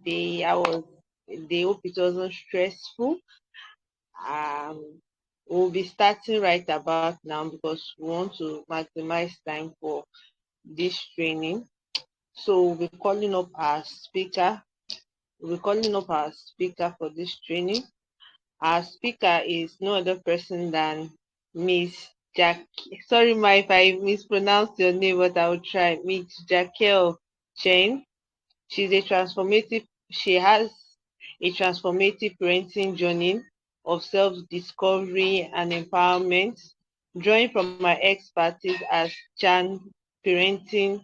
day? They hope it wasn't stressful. We'll be starting right about now because we want to maximize time for this training. So we'll be calling up our speaker. We'll be calling up our speaker for this training. Our speaker is no other person than Miss Jack. Sorry, Ma, if I mispronounce your name, but I will try. Miss Jacquel Chen. She has a transformative parenting journey of self-discovery and empowerment, drawing from my expertise as Chan parenting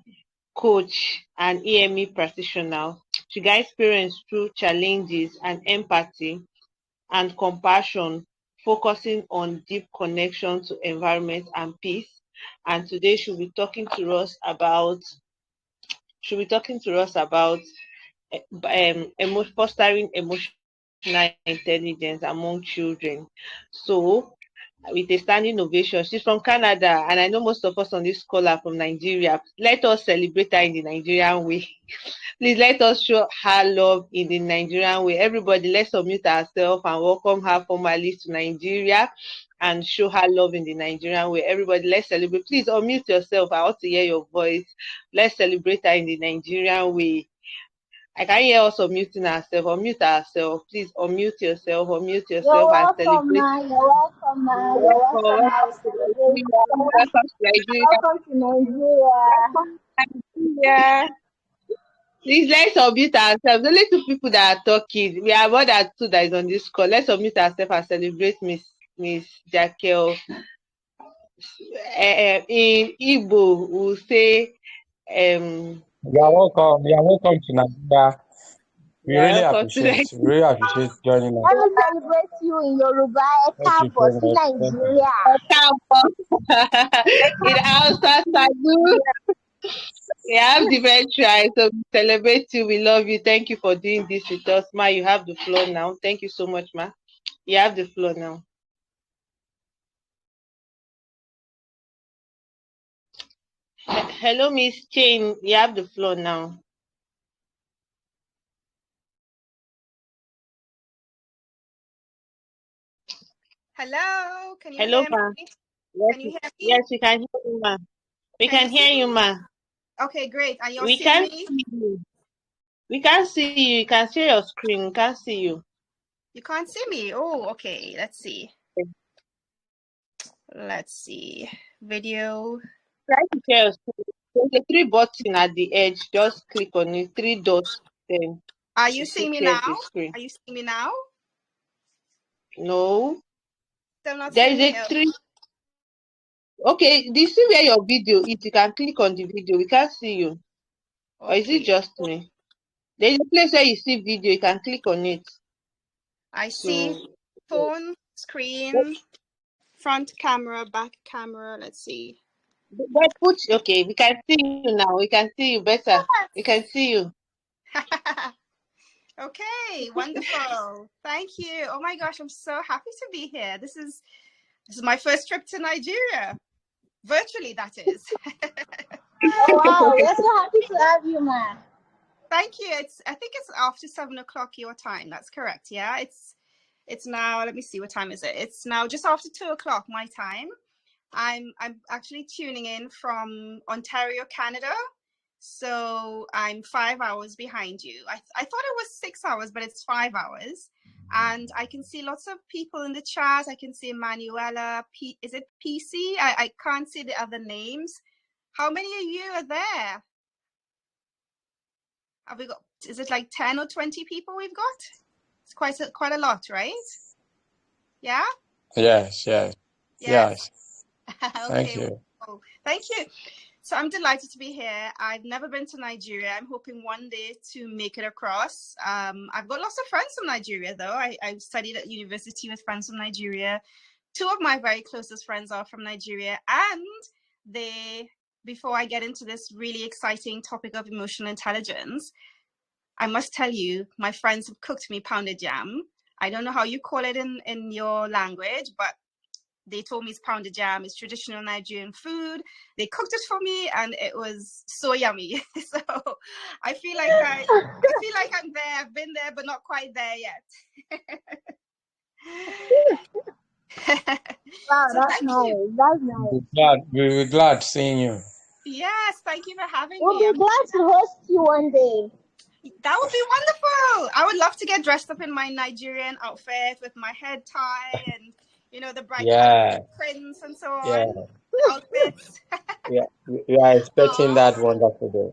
coach and EME practitioner. She guides parents through challenges and empathy and compassion, focusing on deep connection to environment and peace. And today she'll be talking to us about fostering emotional intelligence among children. So, with a standing ovation, she's from Canada, and I know most of us on this call are from Nigeria. Let us celebrate her in the Nigerian way. Please let us show her love in the Nigerian way. Everybody, let's unmute ourselves and welcome her formally to Nigeria and show her love in the Nigerian way. Everybody, let's celebrate. Please unmute yourself. I want to hear your voice. Let's celebrate her in the Nigerian way. I can hear us unmuting ourselves. Unmute ourselves. Please unmute yourself. Unmute You're yourself and welcome, celebrate. ma. You're welcome, ma. You're welcome, ma. We celebrate you. Welcome to Nigeria. Welcome to Nigeria. Yeah. Please let's unmute ourselves. Only two people that are talking. We are more than two that is on this call. Let's unmute ourselves and celebrate Miss Jacquel. In Igbo, we'll say You are welcome. You are welcome to Nigeria. We really welcome to appreciate. We really appreciate joining us. Let me celebrate you in Yoruba. Thank you Káàbọ̀ very sí much. Thank you. Nigeria. in Hausa Sagu. We have different tribes, so we celebrate you. We love you. Thank you for doing this with us, Ma. You have the floor now. Thank you so much, Ma. You have the floor now. Hello, Miss Chain. You have the floor now. Hello, can you Hello, hear Ma. me? Yes, Can you hear me? yes, we can hear you, Ma. We Can can you hear see you, me? Ma. Okay, great. And you're We seeing can me? see you. We can see you. You can see your screen. We can see you. You can't see me. Oh, okay. Let's see. Let's see. Video. Try to share your screen. There's a three button at the edge. Just click on it. Three dots. Then Are you you see seeing me clear now? the screen. Are you seeing me now? No. Still not There seeing is me. a three. Okay, do you see where your video is? You can click on the video. We can't see you. Or is it Okay. just me? There is a place where you see video. You can click on it. I see So, phone, screen, front camera, back camera. Let's see. but okay, we can see you now. We can see you better. We can see you. Okay, wonderful. Thank you. Oh my gosh, I'm so happy to be here. This is my first trip to Nigeria. Virtually, that is. Oh, wow. We're so happy to have you, ma. Thank you. I think it's after 7 o'clock your time. That's correct. Yeah. It's now, let me see, what time is it? It's now just after 2 o'clock my time. I'm actually tuning in from Ontario, Canada. So I'm 5 hours behind you. I thought it was 6 hours, but it's 5 hours. And I can see lots of people in the chat. I can see Manuela. Is it PC? I can't see the other names. How many of you are there? Have we got, is it like 10 or 20 people we've got? It's quite a lot, right? Yeah? Yes. Yes. Thank Okay. you. Well, thank you. So I'm delighted to be here. I've never been to Nigeria. I'm hoping one day to make it across. I've got lots of friends from Nigeria, though. I studied at university with friends from Nigeria. Two of my very closest friends are from Nigeria. And before I get into this really exciting topic of emotional intelligence, I must tell you, my friends have cooked me pounded yam. I don't know how you call it in your language, but they told me it's pounded yam. It's traditional Nigerian food. They cooked it for me, and it was so yummy. So I feel like I'm there. I've been there, but not quite there yet. Wow, So that's thank you. nice. That's nice. We'll be glad seeing you. Yes, thank you for having We'll me. be glad to host you one day. That would be wonderful. I would love to get dressed up in my Nigerian outfit with my head tie and, the bright Yeah, colorful prints and so yeah, on. The outfits. yeah. We are expecting Aw, that wonderful day.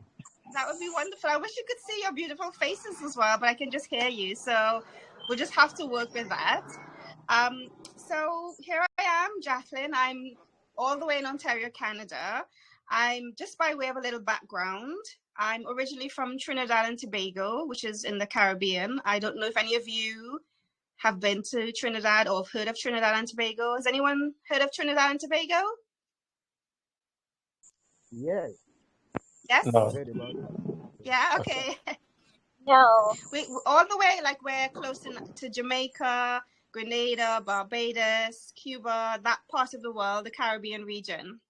that would be wonderful. I wish you could see your beautiful faces as well, but I can just hear you. So we'll just have to work with that. So here I am, Jacqueline. I'm all the way in Ontario, Canada. I'm just by way of a little background. I'm originally from Trinidad and Tobago, which is in the Caribbean. I don't know if any of you have been to Trinidad or have heard of Trinidad and Tobago. Has anyone heard of Trinidad and Tobago? Yes, Yes? I've No. heard about it. Yeah, Okay. okay. No. We all the way, like we're close to Jamaica, Grenada, Barbados, Cuba, that part of the world, the Caribbean region.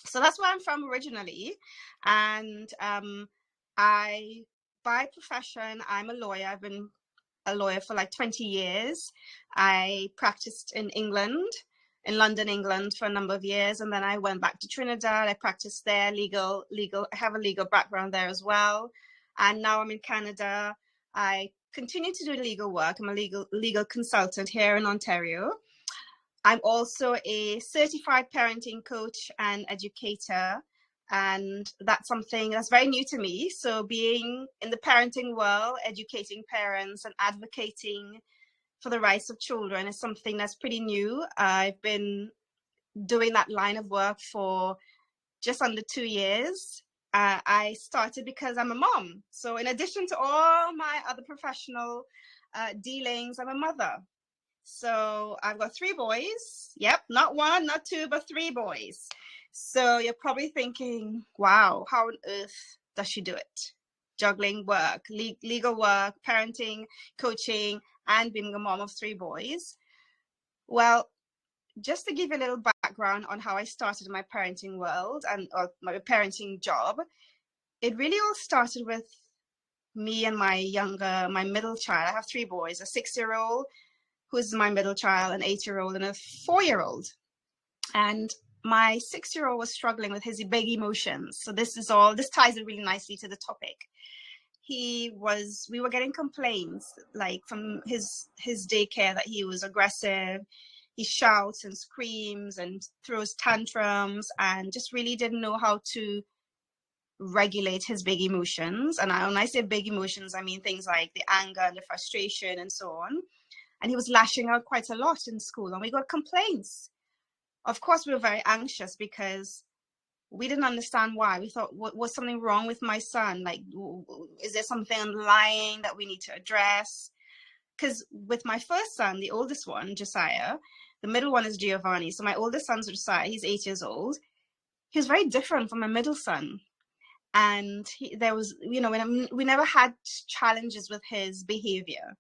So that's where I'm from originally. And I, by profession, I'm a lawyer. I've been a lawyer for like 20 years. I practiced in England, in London, England for a number of years. And then I went back to Trinidad. I practiced there, legal. I have a legal background there as well. And now I'm in Canada. I continue to do legal work. I'm a legal consultant here in Ontario. I'm also a certified parenting coach and educator. And that's something that's very new to me. So being in the parenting world, educating parents and advocating for the rights of children is something that's pretty new. I've been doing that line of work for just under 2 years. I started because I'm a mom. So in addition to all my other professional dealings, I'm a mother. So I've got 3 boys. Yep, not 1, not 2, but 3 boys. So you're probably thinking, wow, how on earth does she do it? Juggling work, legal work, parenting, coaching, and being a mom of 3 boys. Well, just to give you a little background on how I started in my parenting world and my parenting job, it really all started with me and my middle child. I have 3 boys, a 6-year-old, who's my middle child, an 8-year-old, and a 4-year-old. And my 6-year-old was struggling with his big emotions. So this ties in really nicely to the topic. We were getting complaints like from his daycare that he was aggressive. He shouts and screams and throws tantrums and just really didn't know how to regulate his big emotions. And when I say big emotions, I mean things like the anger and the frustration and so on. And he was lashing out quite a lot in school, and we got complaints. Of course, we were very anxious because we didn't understand why. We thought, was something wrong with my son? Like, is there something underlying that we need to address? Because with my first son, the oldest one, Josiah, the middle one is Giovanni. So my oldest son's Josiah, he's 8 years old. He was very different from my middle son. And we never had challenges with his behavior.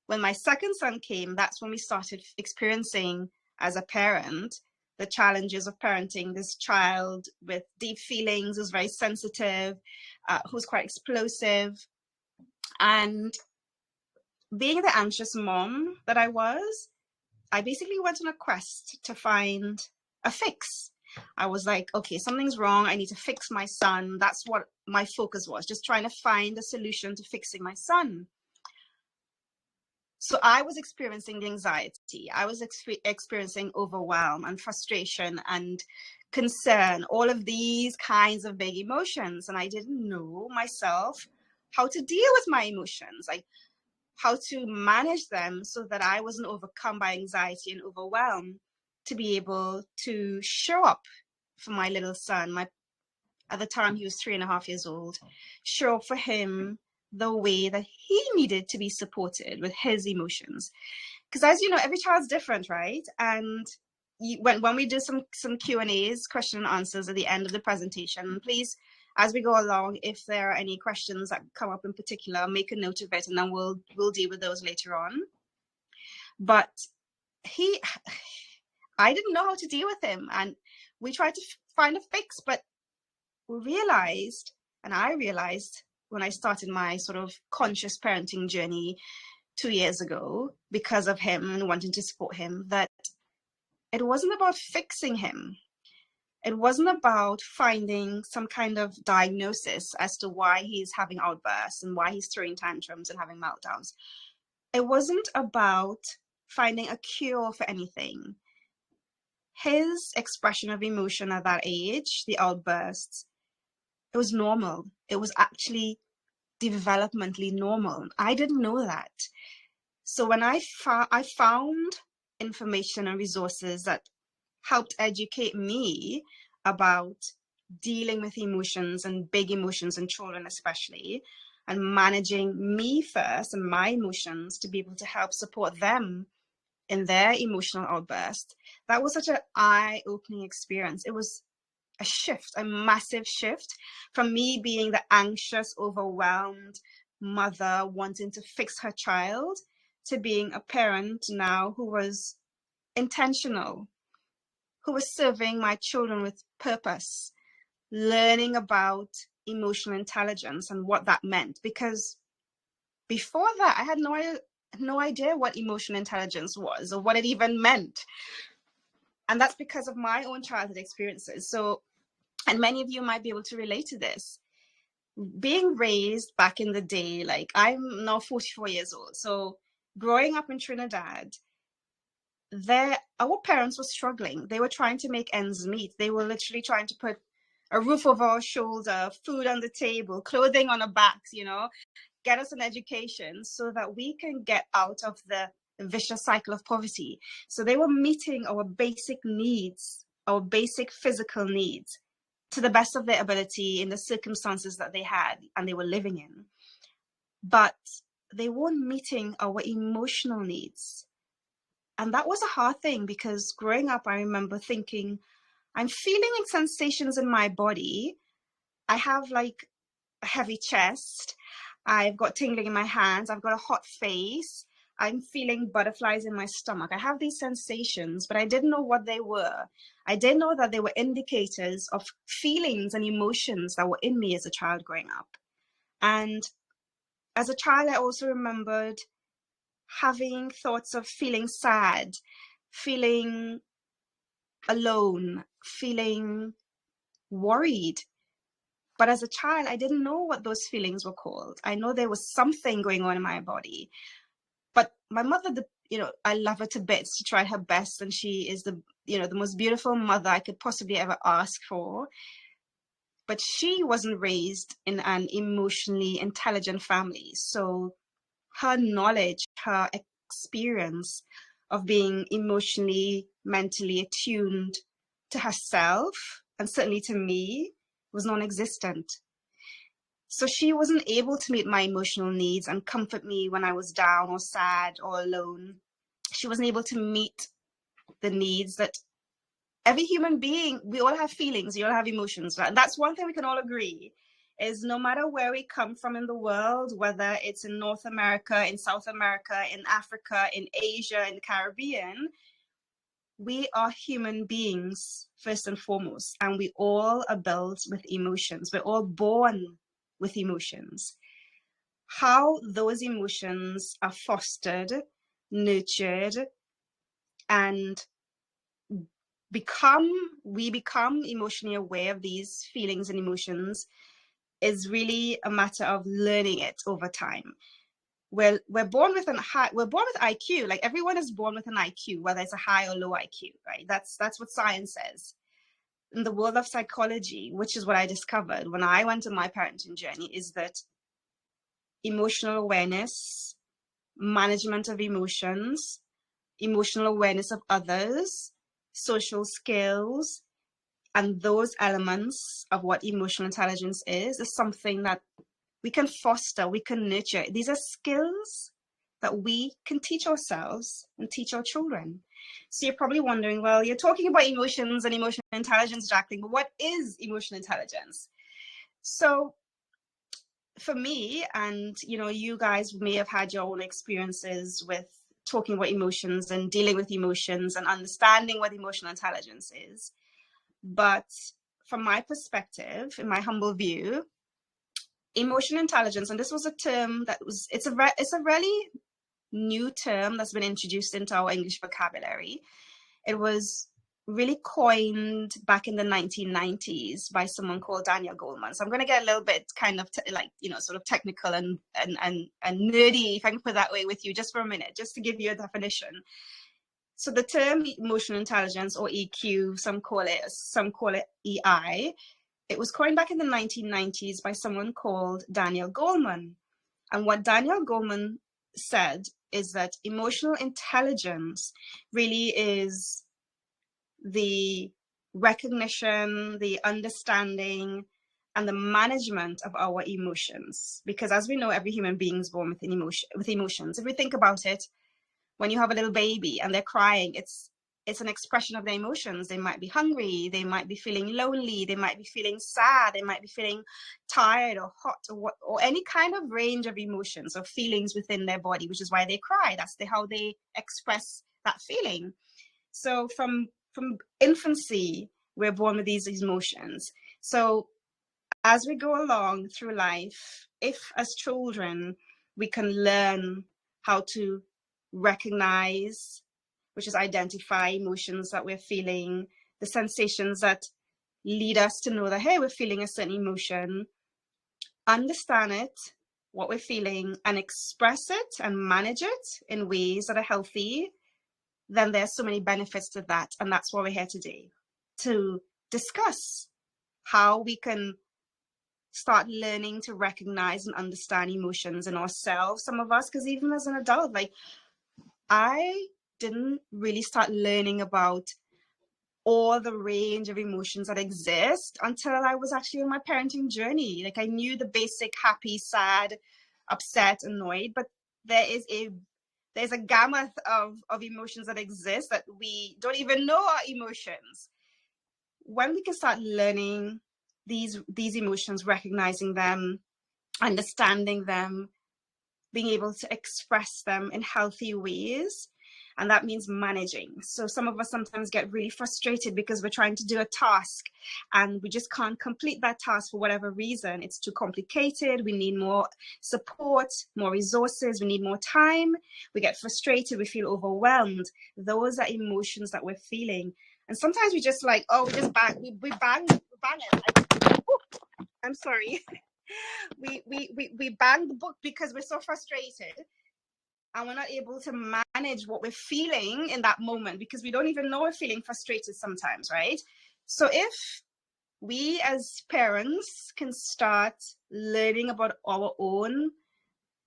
When my second son came, that's when we started experiencing as a parent the challenges of parenting this child with deep feelings, who's very sensitive, who's quite explosive. And being the anxious mom that I was, I basically went on a quest to find a fix. I was like, okay, something's wrong. I need to fix my son. That's what my focus was, just trying to find a solution to fixing my son. So I was experiencing the anxiety. I was experiencing overwhelm and frustration and concern, all of these kinds of big emotions. And I didn't know myself how to deal with my emotions, like how to manage them so that I wasn't overcome by anxiety and overwhelm, to be able to show up for my little son. At the time, he was 3.5 years old, show up for him the way that he needed to be supported with his emotions. Because as you know, every child's different, right? And when we do some Q&As, question and answers at the end of the presentation, please, as we go along, if there are any questions that come up in particular, make a note of it, and then we'll deal with those later on. But I didn't know how to deal with him. And we tried to find a fix, but we realized, and I realized when I started my sort of conscious parenting journey 2 years ago, because of him and wanting to support him, that it wasn't about fixing him. It wasn't about finding some kind of diagnosis as to why he's having outbursts and why he's throwing tantrums and having meltdowns. It wasn't about finding a cure for anything. His expression of emotion at that age, the outbursts, it was normal. It was actually developmentally normal. I didn't know that. So when I found information and resources that helped educate me about dealing with emotions and big emotions in children especially, and managing me first and my emotions to be able to help support them in their emotional outburst, that was such an eye-opening experience. It was a shift, a massive shift from me being the anxious, overwhelmed mother wanting to fix her child to being a parent now who was intentional, who was serving my children with purpose, learning about emotional intelligence and what that meant. Because before that, I had no idea what emotional intelligence was or what it even meant. And that's because of my own childhood experiences. So, and many of you might be able to relate to this. Being raised back in the day, like I'm now 44 years old. So growing up in Trinidad, our parents were struggling. They were trying to make ends meet. They were literally trying to put a roof over our shoulder, food on the table, clothing on our backs, get us an education so that we can get out of the vicious cycle of poverty. So they were meeting our basic needs, our basic physical needs, to the best of their ability in the circumstances that they had and they were living in. But they weren't meeting our emotional needs. And that was a hard thing because growing up, I remember thinking, I'm feeling sensations in my body. I have like a heavy chest. I've got tingling in my hands. I've got a hot face. I'm feeling butterflies in my stomach. I have these sensations, but I didn't know what they were. I didn't know that they were indicators of feelings and emotions that were in me as a child growing up. And as a child, I also remembered having thoughts of feeling sad, feeling alone, feeling worried. But as a child, I didn't know what those feelings were called. I know there was something going on in my body. But my mother, I love her to bits. She tried her best, and she is the most beautiful mother I could possibly ever ask for. But she wasn't raised in an emotionally intelligent family. So her knowledge, her experience of being emotionally, mentally attuned to herself, and certainly to me, was non-existent. So she wasn't able to meet my emotional needs and comfort me when I was down or sad or alone. She wasn't able to meet the needs that every human being, we all have feelings, we all have emotions. Right? And that's one thing we can all agree is no matter where we come from in the world, whether it's in North America, in South America, in Africa, in Asia, in the Caribbean, we are human beings first and foremost, and we all are built with emotions. We're all born with emotions. How those emotions are fostered, nurtured, and we become emotionally aware of these feelings and emotions is really a matter of learning it over time. We're born with IQ. Like everyone is born with an IQ, whether it's a high or low IQ, right? That's what science says. In the world of psychology, which is what I discovered when I went on my parenting journey, is that emotional awareness, management of emotions, emotional awareness of others, social skills, and those elements of what emotional intelligence is something that we can foster, we can nurture. These are skills that we can teach ourselves and teach our children. So you're probably wondering, well, you're talking about emotions and emotional intelligence, Jacqueline, but what is emotional intelligence? So for me, and you guys may have had your own experiences with talking about emotions and dealing with emotions and understanding what emotional intelligence is. But from my perspective, in my humble view, emotional intelligence, and this was a term that was, it's a really new term that's been introduced into our English vocabulary. It was really coined back in the 1990s by someone called Daniel Goleman. So I'm going to get a little bit kind of sort of technical and nerdy, if I can put it that way, with you just for a minute, just to give you a definition. So the term emotional intelligence, or EQ, some call it EI. It was coined back in the 1990s by someone called Daniel Goleman. And what Daniel Goleman said is that emotional intelligence really is the recognition, the understanding, and the management of our emotions. Because as we know, every human being is born with emotions. If we think about it, when you have a little baby and they're crying, it's an expression of their emotions. They might be hungry, they might be feeling lonely, they might be feeling sad, they might be feeling tired or hot, or any kind of range of emotions or feelings within their body, which is why they cry. That's how they express that feeling. So from infancy, we're born with these emotions. So as we go along through life, if as children we can learn how to recognize, which is identify emotions that we're feeling, the sensations that lead us to know that, hey, we're feeling a certain emotion, understand it, what we're feeling, and express it and manage it in ways that are healthy, then there's so many benefits to that. And that's why we're here today, to discuss how we can start learning to recognize and understand emotions in ourselves, some of us, because even as an adult, like, I didn't really start learning about all the range of emotions that exist until I was actually on my parenting journey. Like, I knew the basic happy, sad, upset, annoyed, but there's a gamut of emotions that exist that we don't even know are emotions. When we can start learning these emotions, recognizing them, understanding them, being able to express them in healthy ways, and that means managing. So some of us sometimes get really frustrated because we're trying to do a task and we just can't complete that task for whatever reason. It's too complicated. We need more support, more resources. We need more time. We get frustrated. We feel overwhelmed. Those are emotions that we're feeling. And sometimes we just like, oh, we just bang it. Like, I'm sorry. we bang the book because we're so frustrated and we're not able to manage what we're feeling in that moment because we don't even know we're feeling frustrated sometimes, right? So if we as parents can start learning about our own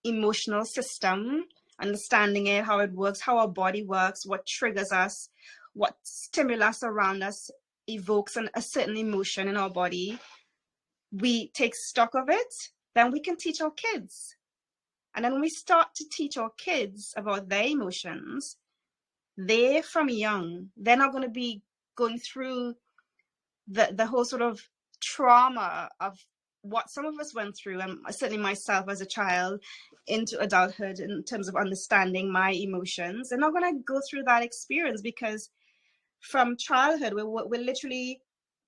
emotional system, understanding it, how it works, how our body works, what triggers us, what stimulus around us evokes a certain emotion in our body, we take stock of it, then we can teach our kids. And then when we start to teach our kids about their emotions, they from young, they're not going to be going through the whole sort of trauma of what some of us went through, and certainly myself as a child into adulthood in terms of understanding my emotions. They're not going to go through that experience because from childhood, we're literally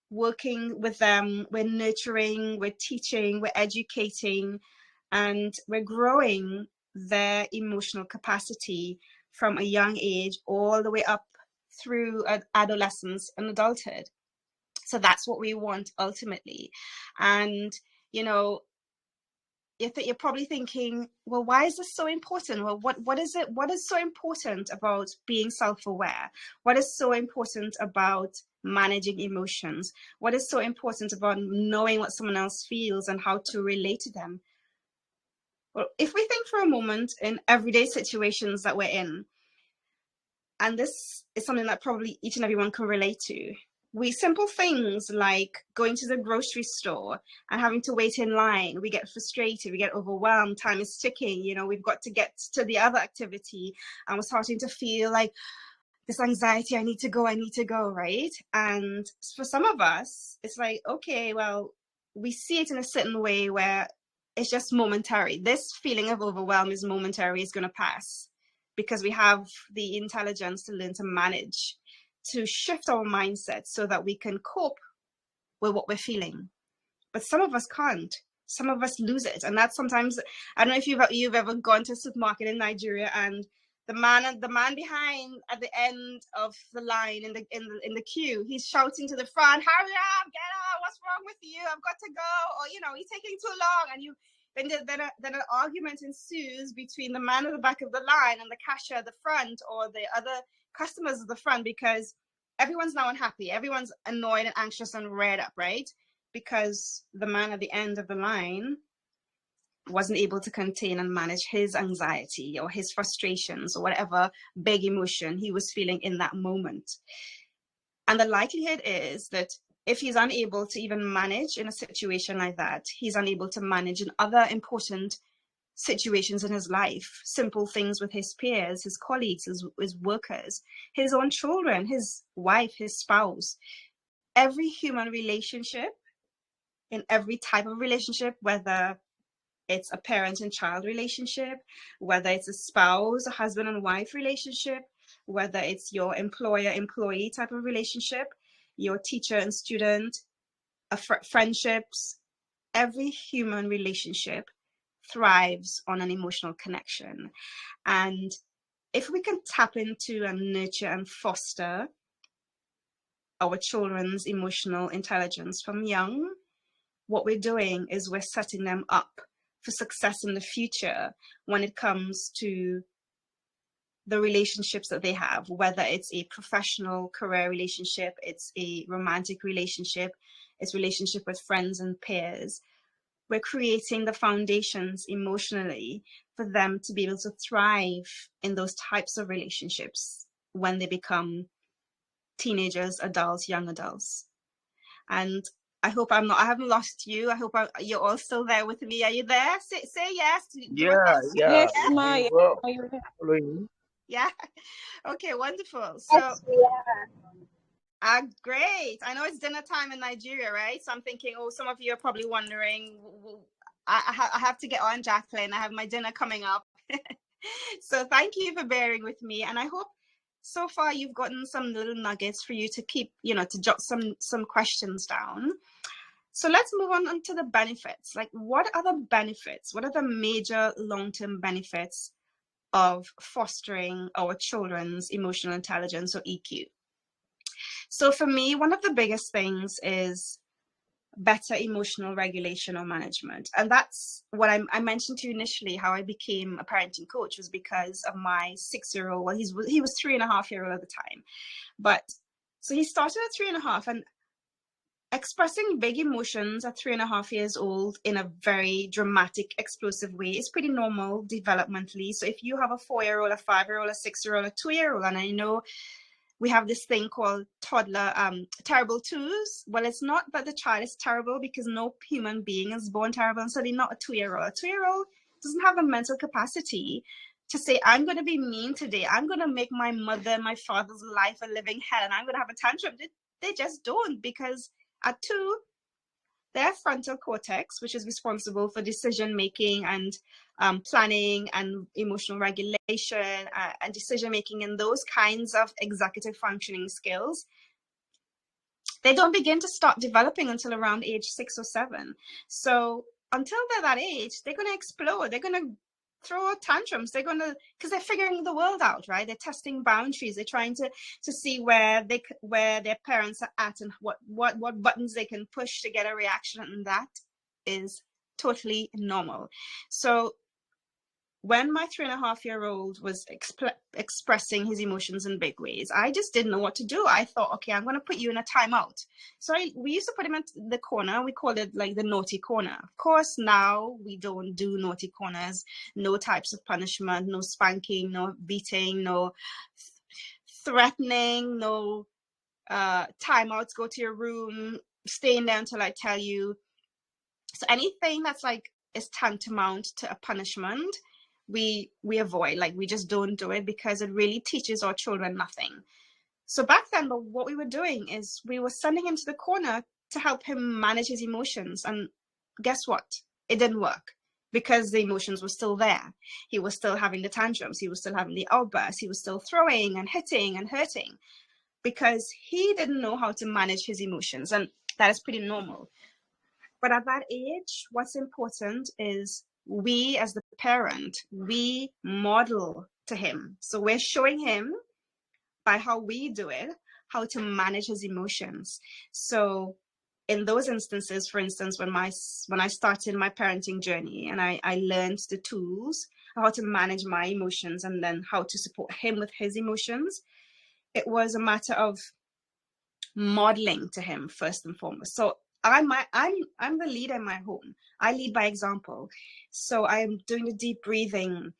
working with them, we're nurturing, we're teaching, we're educating, and we're growing their emotional capacity from a young age all the way up through adolescence and adulthood. So that's what we want ultimately. And, you know, you're probably thinking, well, why is this so important? Well, what is it? What is so important about being self-aware? What is so important about managing emotions? What is so important about knowing what someone else feels and how to relate to them? Well, if we think for a moment in everyday situations that we're in, and this is something that probably each and everyone can relate to, simple things like going to the grocery store and having to wait in line, we get frustrated, we get overwhelmed, time is ticking, we've got to get to the other activity, and we're starting to feel like this anxiety, I need to go, right? And for some of us, it's like, okay, well, we see it in a certain way where it's just momentary. This feeling of overwhelm is momentary, it's going to pass, because we have the intelligence to learn to manage, to shift our mindset so that we can cope with what we're feeling. But some of us can't. Some of us lose it, and that's sometimes, I don't know if you've ever gone to a supermarket in Nigeria, and the man behind at the end of the line in the queue, he's shouting to the front, "Hurry up, get up! What's wrong with you? I've got to go!" Or he's taking too long, and then an argument ensues between the man at the back of the line and the cashier at the front, or the other customers at the front, because everyone's now unhappy, everyone's annoyed and anxious and reared up, right? Because the man at the end of the line wasn't able to contain and manage his anxiety or his frustrations or whatever big emotion he was feeling in that moment. And the likelihood is that if he's unable to even manage in a situation like that, he's unable to manage in other important situations in his life, simple things with his peers, his colleagues, his workers, his own children, his wife, his spouse. Every human relationship, in every type of relationship, whether it's a parent and child relationship, whether it's a spouse, a husband and wife relationship, whether it's your employer-employee type of relationship, your teacher and student, friendships, every human relationship thrives on an emotional connection. And if we can tap into and nurture and foster our children's emotional intelligence from young, what we're doing is we're setting them up for success in the future when it comes to the relationships that they have, whether it's a professional career relationship, it's a romantic relationship, it's relationship with friends and peers. We're creating the foundations emotionally for them to be able to thrive in those types of relationships when they become teenagers, adults, young adults. And I hope I haven't lost you. I hope you're all still there with me. Are you there? Say yes. Yes, Ma. very Yes, well. Ma, you're there. Following. Yeah. Okay, wonderful. So, Yes, we are. great. I know it's dinner time in Nigeria, right? So I'm thinking, some of you are probably wondering, I have to get on, Jacqueline. I have my dinner coming up. So thank you for bearing with me. And I hope so far you've gotten some little nuggets for you to keep, to jot some questions down. So let's move on to the benefits. Like, what are the benefits? What are the major long-term benefits of fostering our children's emotional intelligence, or EQ? So for me, one of the biggest things is better emotional regulation or management. And that's what I mentioned to you initially, how I became a parenting coach was because of my 6-year-old. Well, he was 3.5-year-old at the time. But so he started at 3.5, and expressing big emotions at 3.5 years old in a very dramatic, explosive way is pretty normal developmentally. So if you have a 4-year-old, a 5-year-old, a 6-year-old, a 2-year-old, and I know we have this thing called toddler terrible twos. Well, it's not that the child is terrible, because no human being is born terrible, and certainly not a 2-year-old. A 2-year-old doesn't have the mental capacity to say, I'm going to be mean today. I'm going to make my mother and my father's life a living hell, and I'm going to have a tantrum. They just don't, because at 2, their frontal cortex, which is responsible for decision making and planning and emotional regulation and decision making and those kinds of executive functioning skills, they don't begin to start developing until around age 6 or 7. So until they're that age, they're going to explode. They're going to throw tantrums. They're going to, because they're figuring the world out, right? They're testing boundaries. They're trying to see where their parents are at and what buttons they can push to get a reaction, and that is totally normal. So when my 3.5-year-old was expressing his emotions in big ways, I just didn't know what to do. I thought, okay, I'm going to put you in a timeout. So we used to put him in the corner. We called it like the naughty corner. Of course, now we don't do naughty corners, no types of punishment, no spanking, no beating, no threatening, no timeouts, go to your room, stay in there until I tell you. So anything that's like is tantamount to a punishment, we avoid. Like, we just don't do it, because it really teaches our children nothing. So back then, what we were doing is we were sending him to the corner to help him manage his emotions. And guess what? It didn't work. because the emotions were still there. He was still having the tantrums. He was still having the outbursts. He was still throwing and hitting and hurting because he didn't know how to manage his emotions. And that is pretty normal. But at that age, what's important is we as the parent, we model to him. So we're showing him by how we do it, how to manage his emotions. So in those instances, for instance, when I started my parenting journey and I learned the tools, how to manage my emotions and then how to support him with his emotions, it was a matter of modeling to him first and foremost. So I'm the leader in my home. I lead by example. So I'm doing the deep breathing.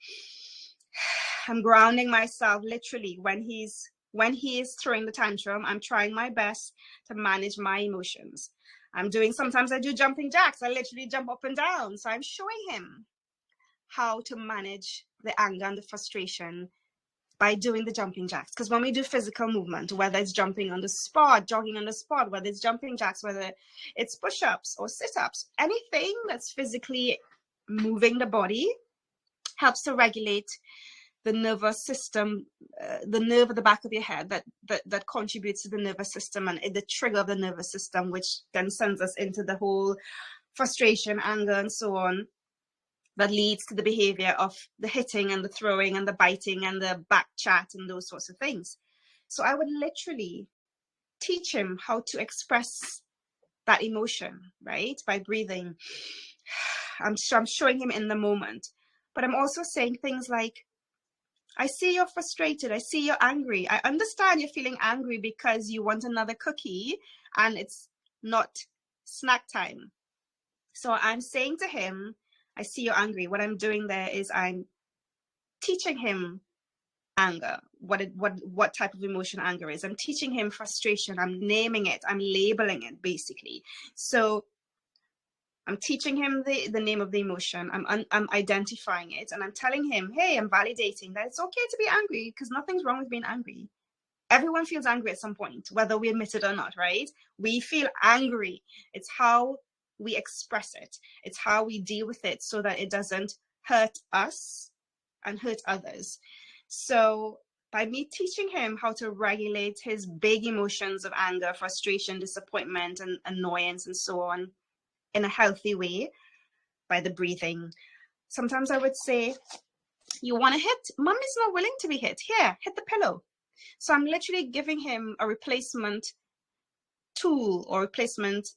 I'm grounding myself literally when he is throwing the tantrum. I'm trying my best to manage my emotions. Sometimes I do jumping jacks. I literally jump up and down. So I'm showing him how to manage the anger and the frustration by doing the jumping jacks. Because when we do physical movement, whether it's jumping on the spot, jogging on the spot, whether it's jumping jacks, whether it's push-ups or sit-ups, anything that's physically moving the body helps to regulate the nervous system, the nerve at the back of your head that contributes to the nervous system and the trigger of the nervous system, which then sends us into the whole frustration, anger, and so on, that leads to the behavior of the hitting and the throwing and the biting and the back chat and those sorts of things. So I would literally teach him how to express that emotion, right? By breathing. I'm showing him in the moment, but I'm also saying things like, I see you're frustrated. I see you're angry. I understand you're feeling angry because you want another cookie and it's not snack time. So I'm saying to him, I see you're angry. What I'm doing there is I'm teaching him anger, what type of emotion anger is. I'm teaching him frustration. I'm naming it. I'm labeling it, basically. So I'm teaching him the name of the emotion. I'm identifying it, and I'm telling him, hey, I'm validating that it's okay to be angry because nothing's wrong with being angry. Everyone feels angry at some point, whether we admit it or not, right? We feel angry. It's how we express it. It's how we deal with it so that it doesn't hurt us and hurt others. So by me teaching him how to regulate his big emotions of anger, frustration, disappointment, and annoyance, and so on, in a healthy way, by the breathing. Sometimes I would say, you want to hit? Mommy's not willing to be hit. Here, hit the pillow. So I'm literally giving him a replacement tool or replacement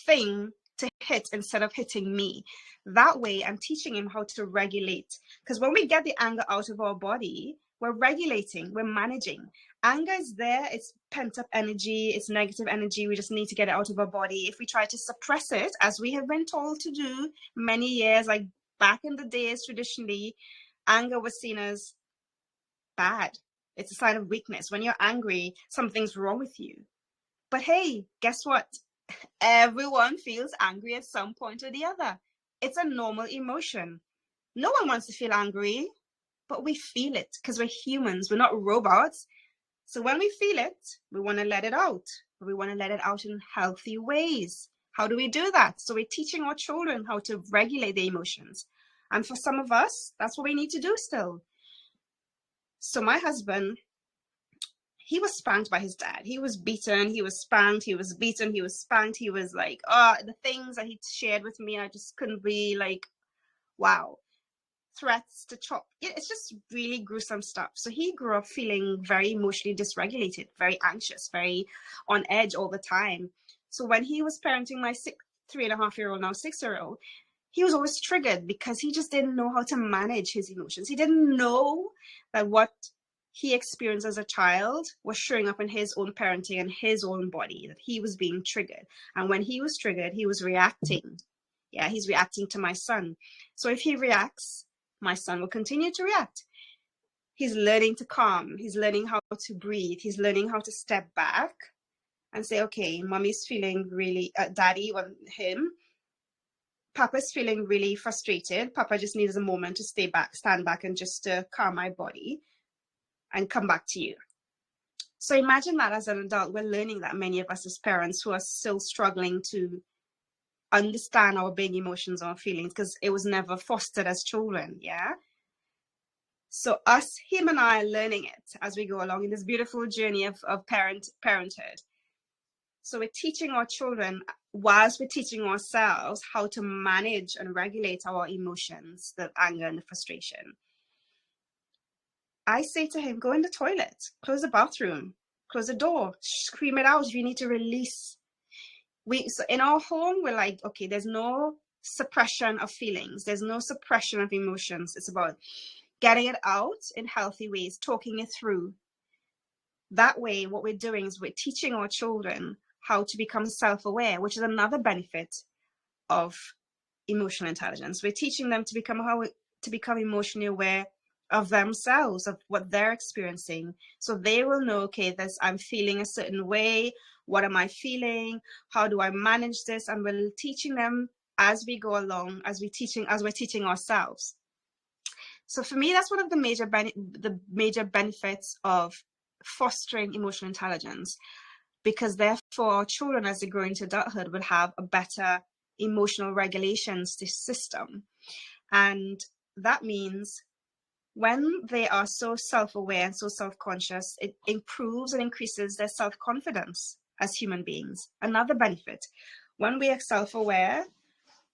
thing to hit instead of hitting me. That way, I'm teaching him how to regulate. Because when we get the anger out of our body, we're regulating, we're managing. Anger is there, it's pent up energy, it's negative energy. We just need to get it out of our body. If we try to suppress it, as we have been told to do many years, like back in the days, traditionally, anger was seen as bad. It's a sign of weakness. When you're angry, something's wrong with you. But hey, guess what? Everyone feels angry at some point or the other. It's a normal emotion. No one wants to feel angry, but we feel it because we're humans. We're not robots. So when we feel it, we want to let it out. But we want to let it out in healthy ways. How do we do that? So we're teaching our children how to regulate their emotions. And for some of us, that's what we need to do still. So my husband, he was spanked by his dad. He was beaten, he was spanked, he was beaten, he was spanked. He was like, the things that he shared with me, I just couldn't be like, wow. Threats to chop. It's just really gruesome stuff. So he grew up feeling very emotionally dysregulated, very anxious, very on edge all the time. So when he was parenting my 3.5-year-old, now 6-year-old, he was always triggered because he just didn't know how to manage his emotions. He didn't know that what he experienced as a child was showing up in his own parenting and his own body, that he was being triggered. And when he was triggered, he was reacting. Yeah, he's reacting to my son. So if he reacts, my son will continue to react. He's learning to calm. He's learning how to breathe. He's learning how to step back and say, okay, mommy's feeling really, daddy, well, him, Papa's feeling really frustrated. Papa just needs a moment to stand back and just to calm my body and come back to you. So imagine that as an adult, we're learning that, many of us as parents who are still struggling to understand our big emotions or feelings because it was never fostered as children. Yeah. So him and I are learning it as we go along in this beautiful journey of parenthood. So we're teaching our children whilst we're teaching ourselves how to manage and regulate our emotions, the anger and the frustration. I say to him, go in the toilet, close the bathroom, close the door, scream it out if you need to release. So in our home, we're like, okay, there's no suppression of feelings. There's no suppression of emotions. It's about getting it out in healthy ways, talking it through. That way, what we're doing is we're teaching our children how to become self-aware, which is another benefit of emotional intelligence. We're teaching them to become emotionally aware of themselves, of what they're experiencing. So they will know, okay, I'm feeling a certain way. What am I feeling? How do I manage this? And we're teaching them as we go along, as we're teaching ourselves. So for me, that's one of the major benefits of fostering emotional intelligence, because therefore our children, as they grow into adulthood, will have a better emotional regulation system. And that means when they are so self-aware and so self-conscious, it improves and increases their self-confidence as human beings. Another benefit, when we are self-aware,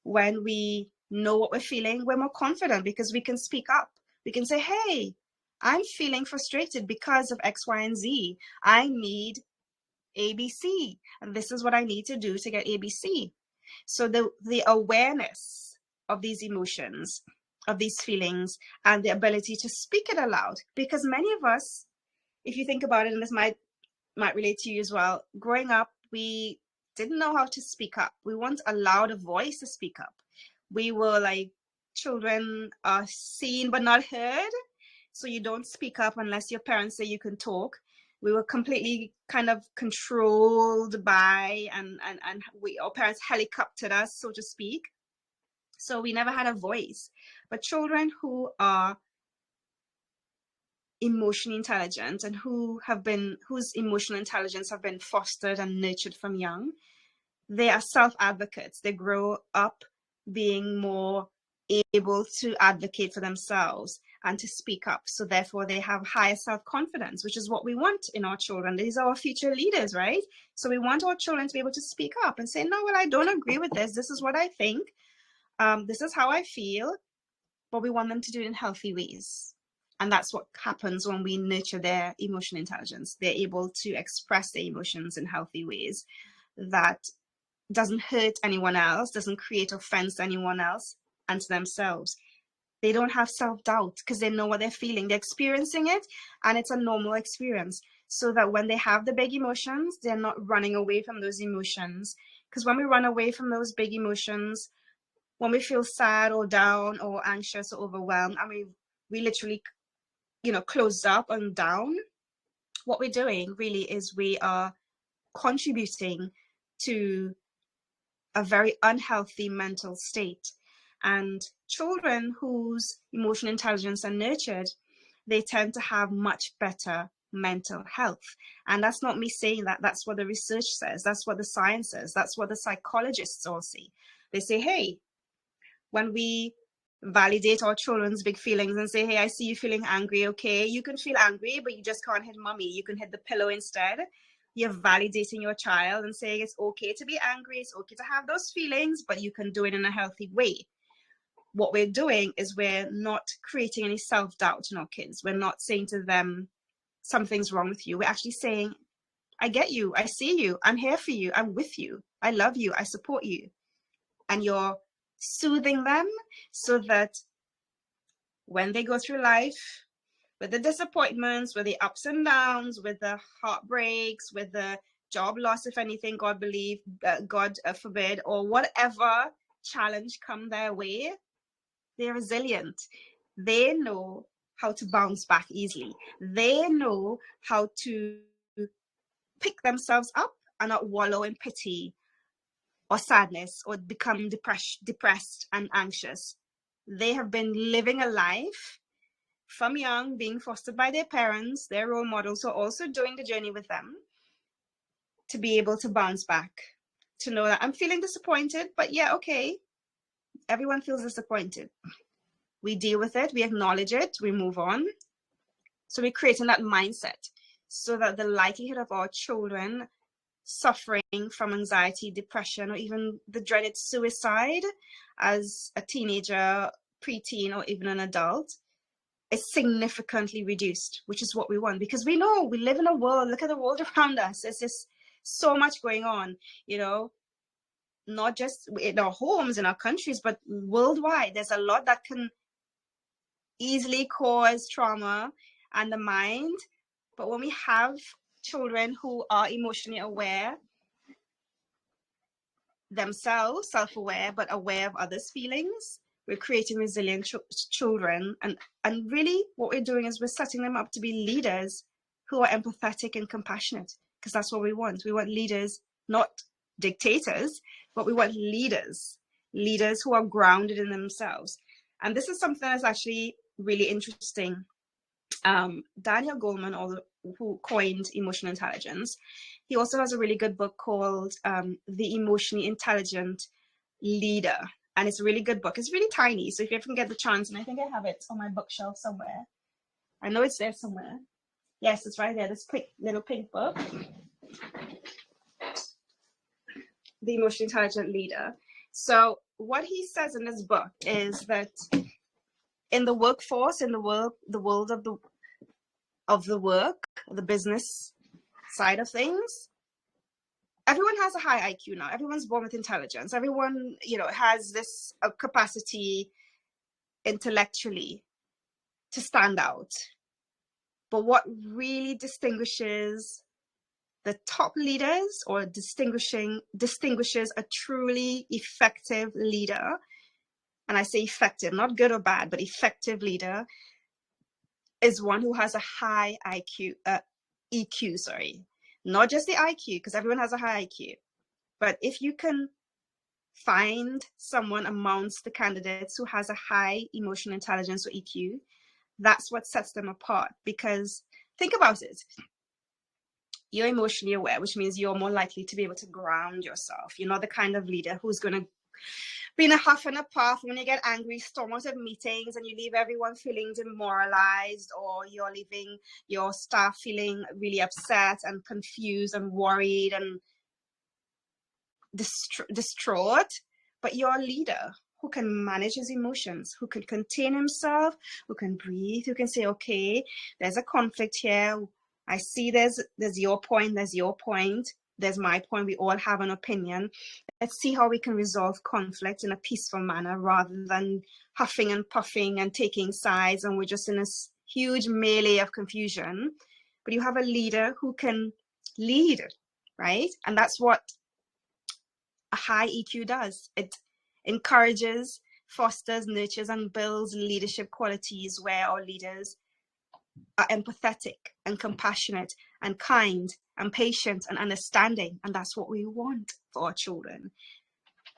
when we know what we're feeling, we're more confident because we can speak up. We can say, hey, I'm feeling frustrated because of X, Y, and Z. I need ABC, and this is what I need to do to get ABC. So the awareness of these emotions, of these feelings, and the ability to speak it aloud, because many of us, if you think about it, and this might relate to you as well, growing up, we didn't know how to speak up. We weren't allowed a voice to speak up. We were like, children are seen but not heard. So you don't speak up unless your parents say you can talk. We were completely kind of controlled by, and our parents helicoptered us, so to speak. So we never had a voice. But children who are emotionally intelligent and whose emotional intelligence have been fostered and nurtured from young, they are self-advocates. They grow up being more able to advocate for themselves and to speak up. So therefore they have higher self-confidence, which is what we want in our children. These are our future leaders, right? So we want our children to be able to speak up and say, no, well, I don't agree with this. This is what I think. This is how I feel. But we want them to do it in healthy ways. And that's what happens when we nurture their emotional intelligence. They're able to express their emotions in healthy ways that doesn't hurt anyone else, doesn't create offense to anyone else and to themselves. They don't have self-doubt because they know what they're feeling. They're experiencing it, and it's a normal experience. So that when they have the big emotions, they're not running away from those emotions. Because when we run away from those big emotions, when we feel sad or down or anxious or overwhelmed, and we literally, closed up and down, what we're doing really is we are contributing to a very unhealthy mental state. And children whose emotional intelligence are nurtured, they tend to have much better mental health. And that's not me saying that. That's what the research says. That's what the science says. That's what the psychologists all say. They say, hey, when we validate our children's big feelings and say, hey, I see you feeling angry. Okay, you can feel angry, but you just can't hit mommy. You can hit the pillow instead. You're validating your child and saying it's okay to be angry. It's okay to have those feelings, but you can do it in a healthy way. What we're doing is we're not creating any self-doubt in our kids. We're not saying to them, something's wrong with you. We're actually saying, I get you. I see you. I'm here for you. I'm with you. I love you. I support you. And you're soothing them so that when they go through life, with the disappointments, with the ups and downs, with the heartbreaks, with the job loss, if anything, God forbid, or whatever challenge come their way, they're resilient. They know how to bounce back easily. They know how to pick themselves up and not wallow in pity or sadness or become depressed and anxious. They have been living a life from young, being fostered by their parents, their role models, so also doing the journey with them to be able to bounce back, to know that I'm feeling disappointed, but yeah, okay. Everyone feels disappointed. We deal with it, we acknowledge it, we move on. So we're creating that mindset so that the likelihood of our children suffering from anxiety, depression, or even the dreaded suicide as a teenager, preteen, or even an adult is significantly reduced, which is what we want, because we know we live in a world, look at the world around us. There's just so much going on, you know, not just in our homes, in our countries, but worldwide. There's a lot that can easily cause trauma and the mind. But when we have children who are emotionally aware themselves, self-aware, but aware of others' feelings, we're creating resilient children. And really what we're doing is we're setting them up to be leaders who are empathetic and compassionate, because that's what we want. We want leaders, not dictators, but we want leaders who are grounded in themselves. And this is something that's actually really interesting. Daniel Goleman, who coined emotional intelligence, he also has a really good book called The Emotionally Intelligent Leader. And it's a really good book. It's really tiny. So if you ever can get the chance, and I think I have it on my bookshelf somewhere. I know it's there somewhere. Yes, it's right there. This little pink book. The Emotionally Intelligent Leader. So what he says in this book is that in the workforce, in the world of the work, the business side of things, everyone has a high IQ now. Everyone's born with intelligence. Everyone, has this capacity intellectually to stand out. But what really distinguishes the top leaders, or distinguishes a truly effective leader, and I say effective, not good or bad, but effective leader, is one who has a high EQ, not just the IQ, because everyone has a high IQ. But if you can find someone amongst the candidates who has a high emotional intelligence, or EQ, that's what sets them apart. Because think about it. You're emotionally aware, which means you're more likely to be able to ground yourself. You're not the kind of leader who's going to be in a huff and a puff when you get angry, storm out of meetings, and you leave everyone feeling demoralized, or you're leaving your staff feeling really upset and confused and worried and distraught. But you're a leader who can manage his emotions, who can contain himself, who can breathe, who can say, okay, there's a conflict here. I see there's your point, there's my point. We all have an opinion. Let's see how we can resolve conflict in a peaceful manner, rather than huffing and puffing and taking sides, and we're just in this huge melee of confusion. But you have a leader who can lead, right? And that's what a high EQ does. It encourages, fosters, nurtures, and builds leadership qualities where our leaders are empathetic and compassionate and kind and patient and understanding. And that's what we want for our children.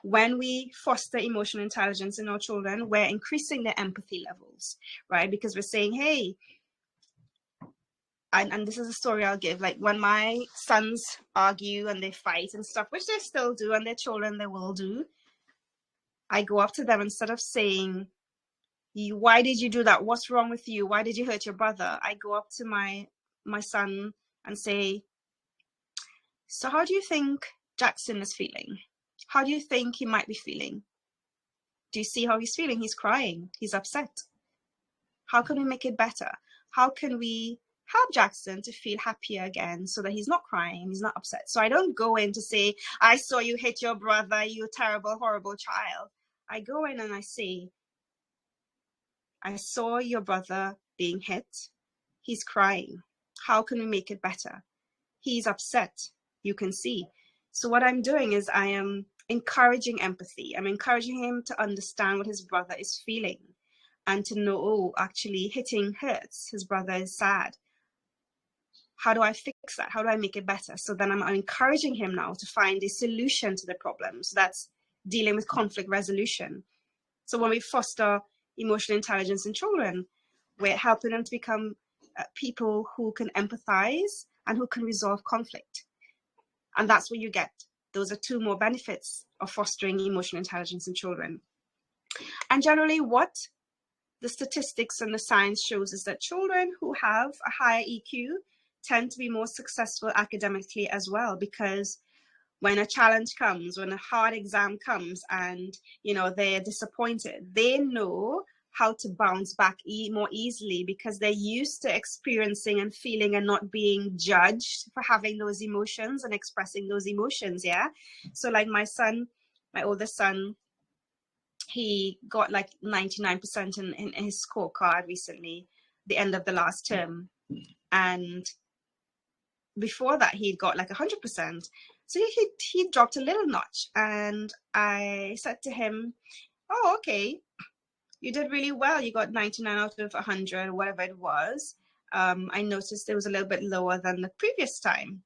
When we foster emotional intelligence in our children, we're increasing their empathy levels, right? Because we're saying, hey, and this is a story I'll give, like when my sons argue and they fight and stuff, which they still do, and their children, they will do, I go up to them, instead of saying, why did you do that? What's wrong with you? Why did you hurt your brother? I go up to my son and say, so how do you think Jackson is feeling? How do you think he might be feeling? Do you see how he's feeling? He's crying. He's upset. How can we make it better? How can we help Jackson to feel happier again, so that he's not crying, he's not upset? So I don't go in to say, I saw you hit your brother, you terrible, horrible child. I go in and I say, I saw your brother being hit. He's crying. How can we make it better? He's upset. You can see. So what I'm doing is I am encouraging empathy. I'm encouraging him to understand what his brother is feeling, and to know, oh, actually hitting hurts. His brother is sad. How do I fix that? How do I make it better? So then I'm encouraging him now to find a solution to the problem. So that's dealing with conflict resolution. So when we foster emotional intelligence in children, we're helping them to become people who can empathize and who can resolve conflict. And that's what you get those are two more benefits of fostering emotional intelligence in children. And generally, what the statistics and the science shows is that children who have a higher EQ tend to be more successful academically as well, because when a challenge comes, when a hard exam comes and, you know, they're disappointed, they know how to bounce back more easily because they're used to experiencing and feeling and not being judged for having those emotions and expressing those emotions. Yeah. So like my oldest son, he got like 99% in his scorecard recently, the end of the last term. And before that, he'd got like 100%. So he dropped a little notch. And I said to him, oh, okay, you did really well. You got 99 out of 100, or whatever it was. I noticed it was a little bit lower than the previous time.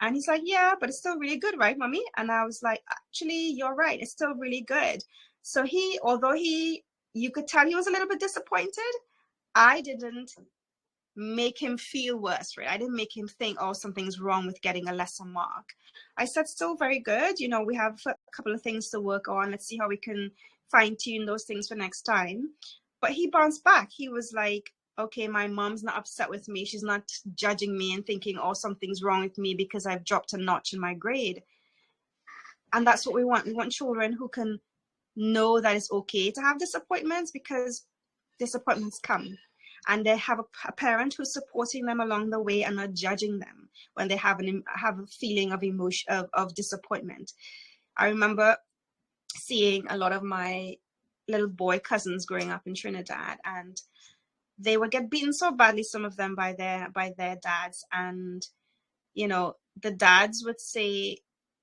And he's like, yeah, but it's still really good, right, mommy? And I was like, actually, you're right. It's still really good. So although you could tell he was a little bit disappointed, I didn't make him feel worse, right? I didn't make him think, oh, something's wrong with getting a lesser mark. I said, still very good. You know, we have a couple of things to work on. Let's see how we can fine tune those things for next time. But he bounced back. He was like, okay, my mom's not upset with me. She's not judging me and thinking, oh, something's wrong with me because I've dropped a notch in my grade. And that's what we want. We want children who can know that it's okay to have disappointments, because disappointments come. And they have a parent who's supporting them along the way and not judging them when they have a feeling of emotion, of disappointment. I remember seeing a lot of my little boy cousins growing up in Trinidad, and they would get beaten so badly, some of them by their dads. And, you know, the dads would say,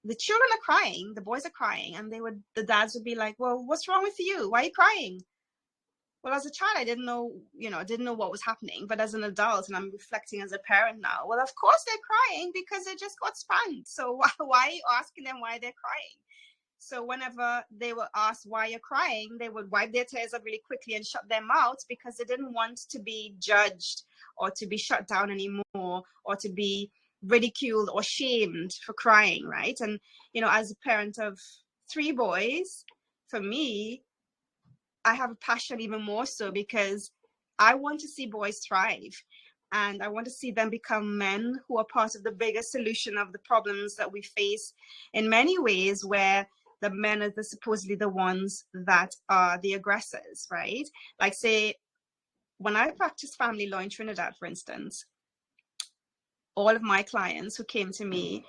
the children are crying, the boys are crying, and the dads would be like, well, what's wrong with you? Why are you crying? Well, as a child, I didn't know what was happening. But as an adult, and I'm reflecting as a parent now, well, of course they're crying because they just got spanked. So why are you asking them why they're crying? So whenever they were asked why you're crying, they would wipe their tears up really quickly and shut their mouths, because they didn't want to be judged or to be shut down anymore, or to be ridiculed or shamed for crying, right? And, you know, as a parent of 3 boys, for me, I have a passion even more so, because I want to see boys thrive, and I want to see them become men who are part of the bigger solution of the problems that we face in many ways, where the men are supposedly the ones that are the aggressors, right? Like, say, when I practiced family law in Trinidad, for instance, all of my clients who came to me,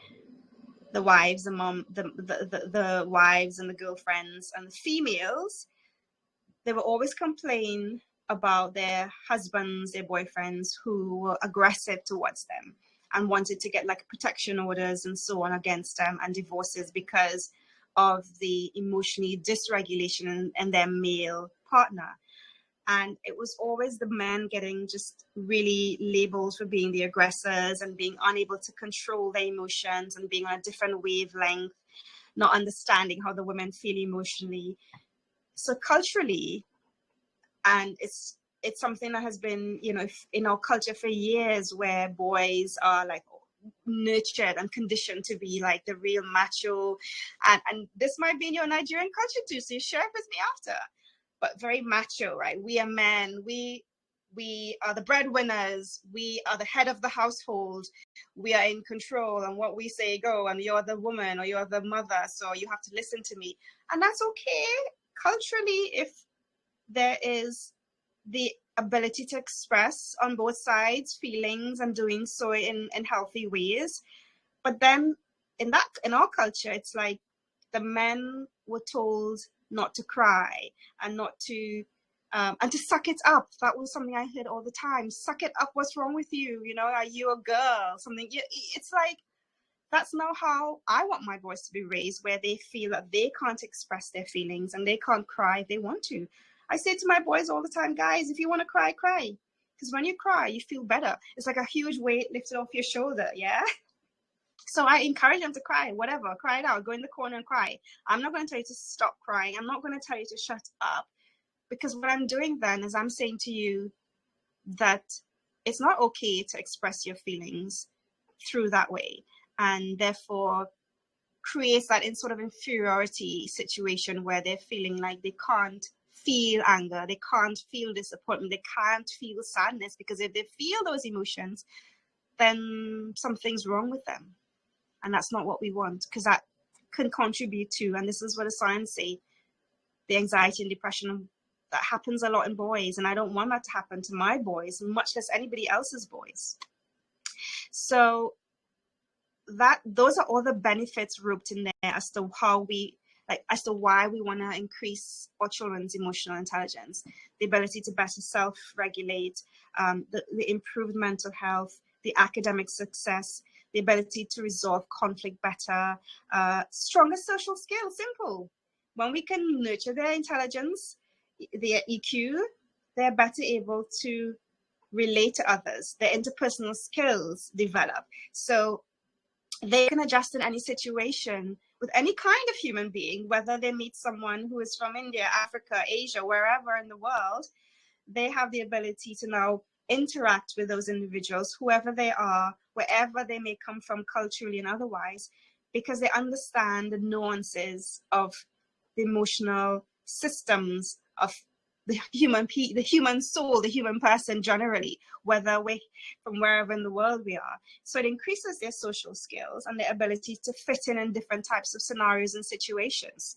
the wives, the wives and the girlfriends and the females, they will always complain about their husbands, their boyfriends who were aggressive towards them and wanted to get like protection orders and so on against them, and divorces because of the emotionally dysregulation in their male partner. And it was always the men getting just really labeled for being the aggressors and being unable to control their emotions and being on a different wavelength, not understanding how the women feel emotionally. So culturally, and it's something that has been, you know, in our culture for years, where boys are like nurtured and conditioned to be like the real macho, and this might be in your Nigerian culture too, so you share it with me after, but very macho, right? We are men, we are the breadwinners, we are the head of the household, we are in control, and what we say go, and you're the woman or you're the mother, so you have to listen to me. And that's okay culturally if there is the ability to express on both sides feelings and doing so in healthy ways. But then in our culture, it's like the men were told not to cry and not to and to suck it up. That was something I heard all the time. Suck it up. What's wrong with you? You know, are you a girl? Something. It's like, that's not how I want my boys to be raised, where they feel that they can't express their feelings and they can't cry if they want to. I say to my boys all the time, guys, if you want to cry, cry. Because when you cry, you feel better. It's like a huge weight lifted off your shoulder, yeah? So I encourage them to cry, whatever, cry it out, go in the corner and cry. I'm not going to tell you to stop crying. I'm not going to tell you to shut up. Because what I'm doing then is I'm saying to you that it's not okay to express your feelings through that way. And therefore, creates that in sort of inferiority situation where they're feeling like they can't feel anger, they can't feel disappointment, they can't feel sadness, because if they feel those emotions, then something's wrong with them. And that's not what we want, because that can contribute to, and this is what the science say, the anxiety and depression that happens a lot in boys. And I don't want that to happen to my boys, much less anybody else's boys. So that those are all the benefits roped in there as to how we, like, as to why we want to increase our children's emotional intelligence, the ability to better self-regulate, the improved mental health, the academic success, the ability to resolve conflict better, stronger social skills. Simple. When we can nurture their intelligence, their EQ, they're better able to relate to others. Their interpersonal skills develop. So they can adjust in any situation with any kind of human being, whether they meet someone who is from India, Africa, Asia, wherever in the world. They have the ability to now interact with those individuals, whoever they are, wherever they may come from culturally and otherwise, because they understand the nuances of the emotional systems of the human soul, the human person generally, whether we from wherever in the world we are. So it increases their social skills and their ability to fit in different types of scenarios and situations.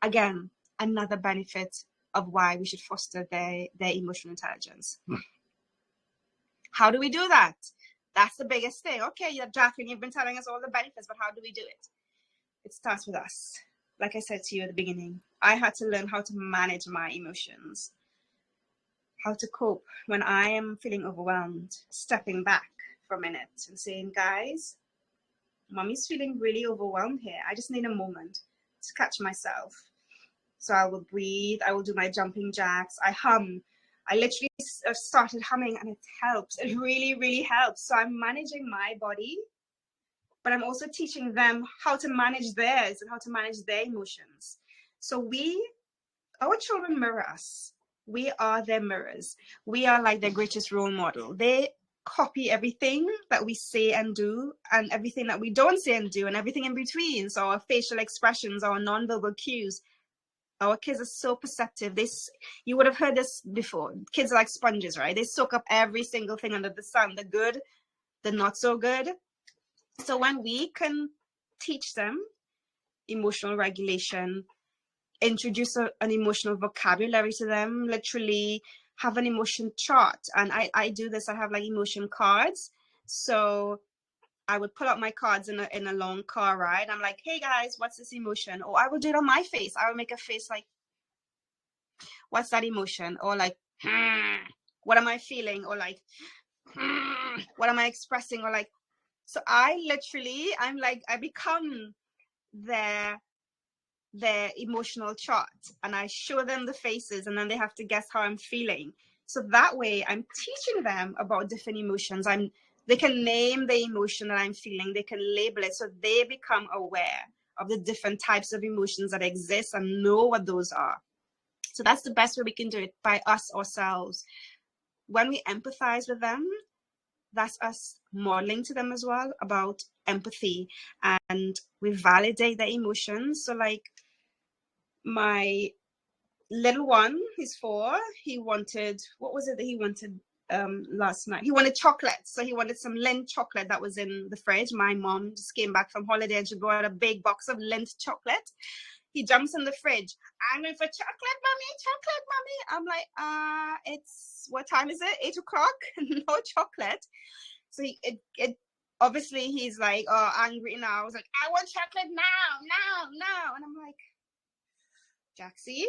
Again, another benefit of why we should foster their emotional intelligence. How do we do that? That's the biggest thing. Okay, Jacqueline, you've been telling us all the benefits, but how do we do it? It starts with us. Like I said to you at the beginning, I had to learn how to manage my emotions, how to cope when I am feeling overwhelmed, stepping back for a minute and saying, guys, mommy's feeling really overwhelmed here. I just need a moment to catch myself. So I will breathe. I will do my jumping jacks. I hum. I literally started humming, and it helps. It really, really helps. So I'm managing my body, but I'm also teaching them how to manage theirs and how to manage their emotions. So our children mirror us. We are their mirrors. We are like their greatest role model. They copy everything that we say and do, and everything that we don't say and do, and everything in between. So our facial expressions, our nonverbal cues. Our kids are so perceptive. You would have heard this before. Kids are like sponges, right? They soak up every single thing under the sun, the good, the not so good. So when we can teach them emotional regulation, introduce an emotional vocabulary to them, literally have an emotion chart. And I do this. I have like emotion cards. So I would pull out my cards in a long car ride. I'm like, hey guys, what's this emotion? Or I will do it on my face. I will make a face like, what's that emotion? Or like, what am I feeling? Or like, what am I expressing? Or like, so I'm like, I become their emotional chart, and I show them the faces, and then they have to guess how I'm feeling. So that way I'm teaching them about different emotions. They can name the emotion that I'm feeling. They can label it, so they become aware of the different types of emotions that exist and know what those are. So that's the best way we can do it, by us ourselves. When we empathize with them, that's us modeling to them as well about empathy, and we validate their emotions. So like my little one, he's 4, he wanted, what was it that he wanted last night? He wanted chocolate. So he wanted some Lindt chocolate that was in the fridge. My mom just came back from holiday and she brought a big box of Lindt chocolate. He jumps in the fridge. I'm going for chocolate, mommy. I'm like, what time is it? 8 o'clock? No chocolate. So it obviously he's like, angry now. I was like, I want chocolate now. And I'm like, Jaxie,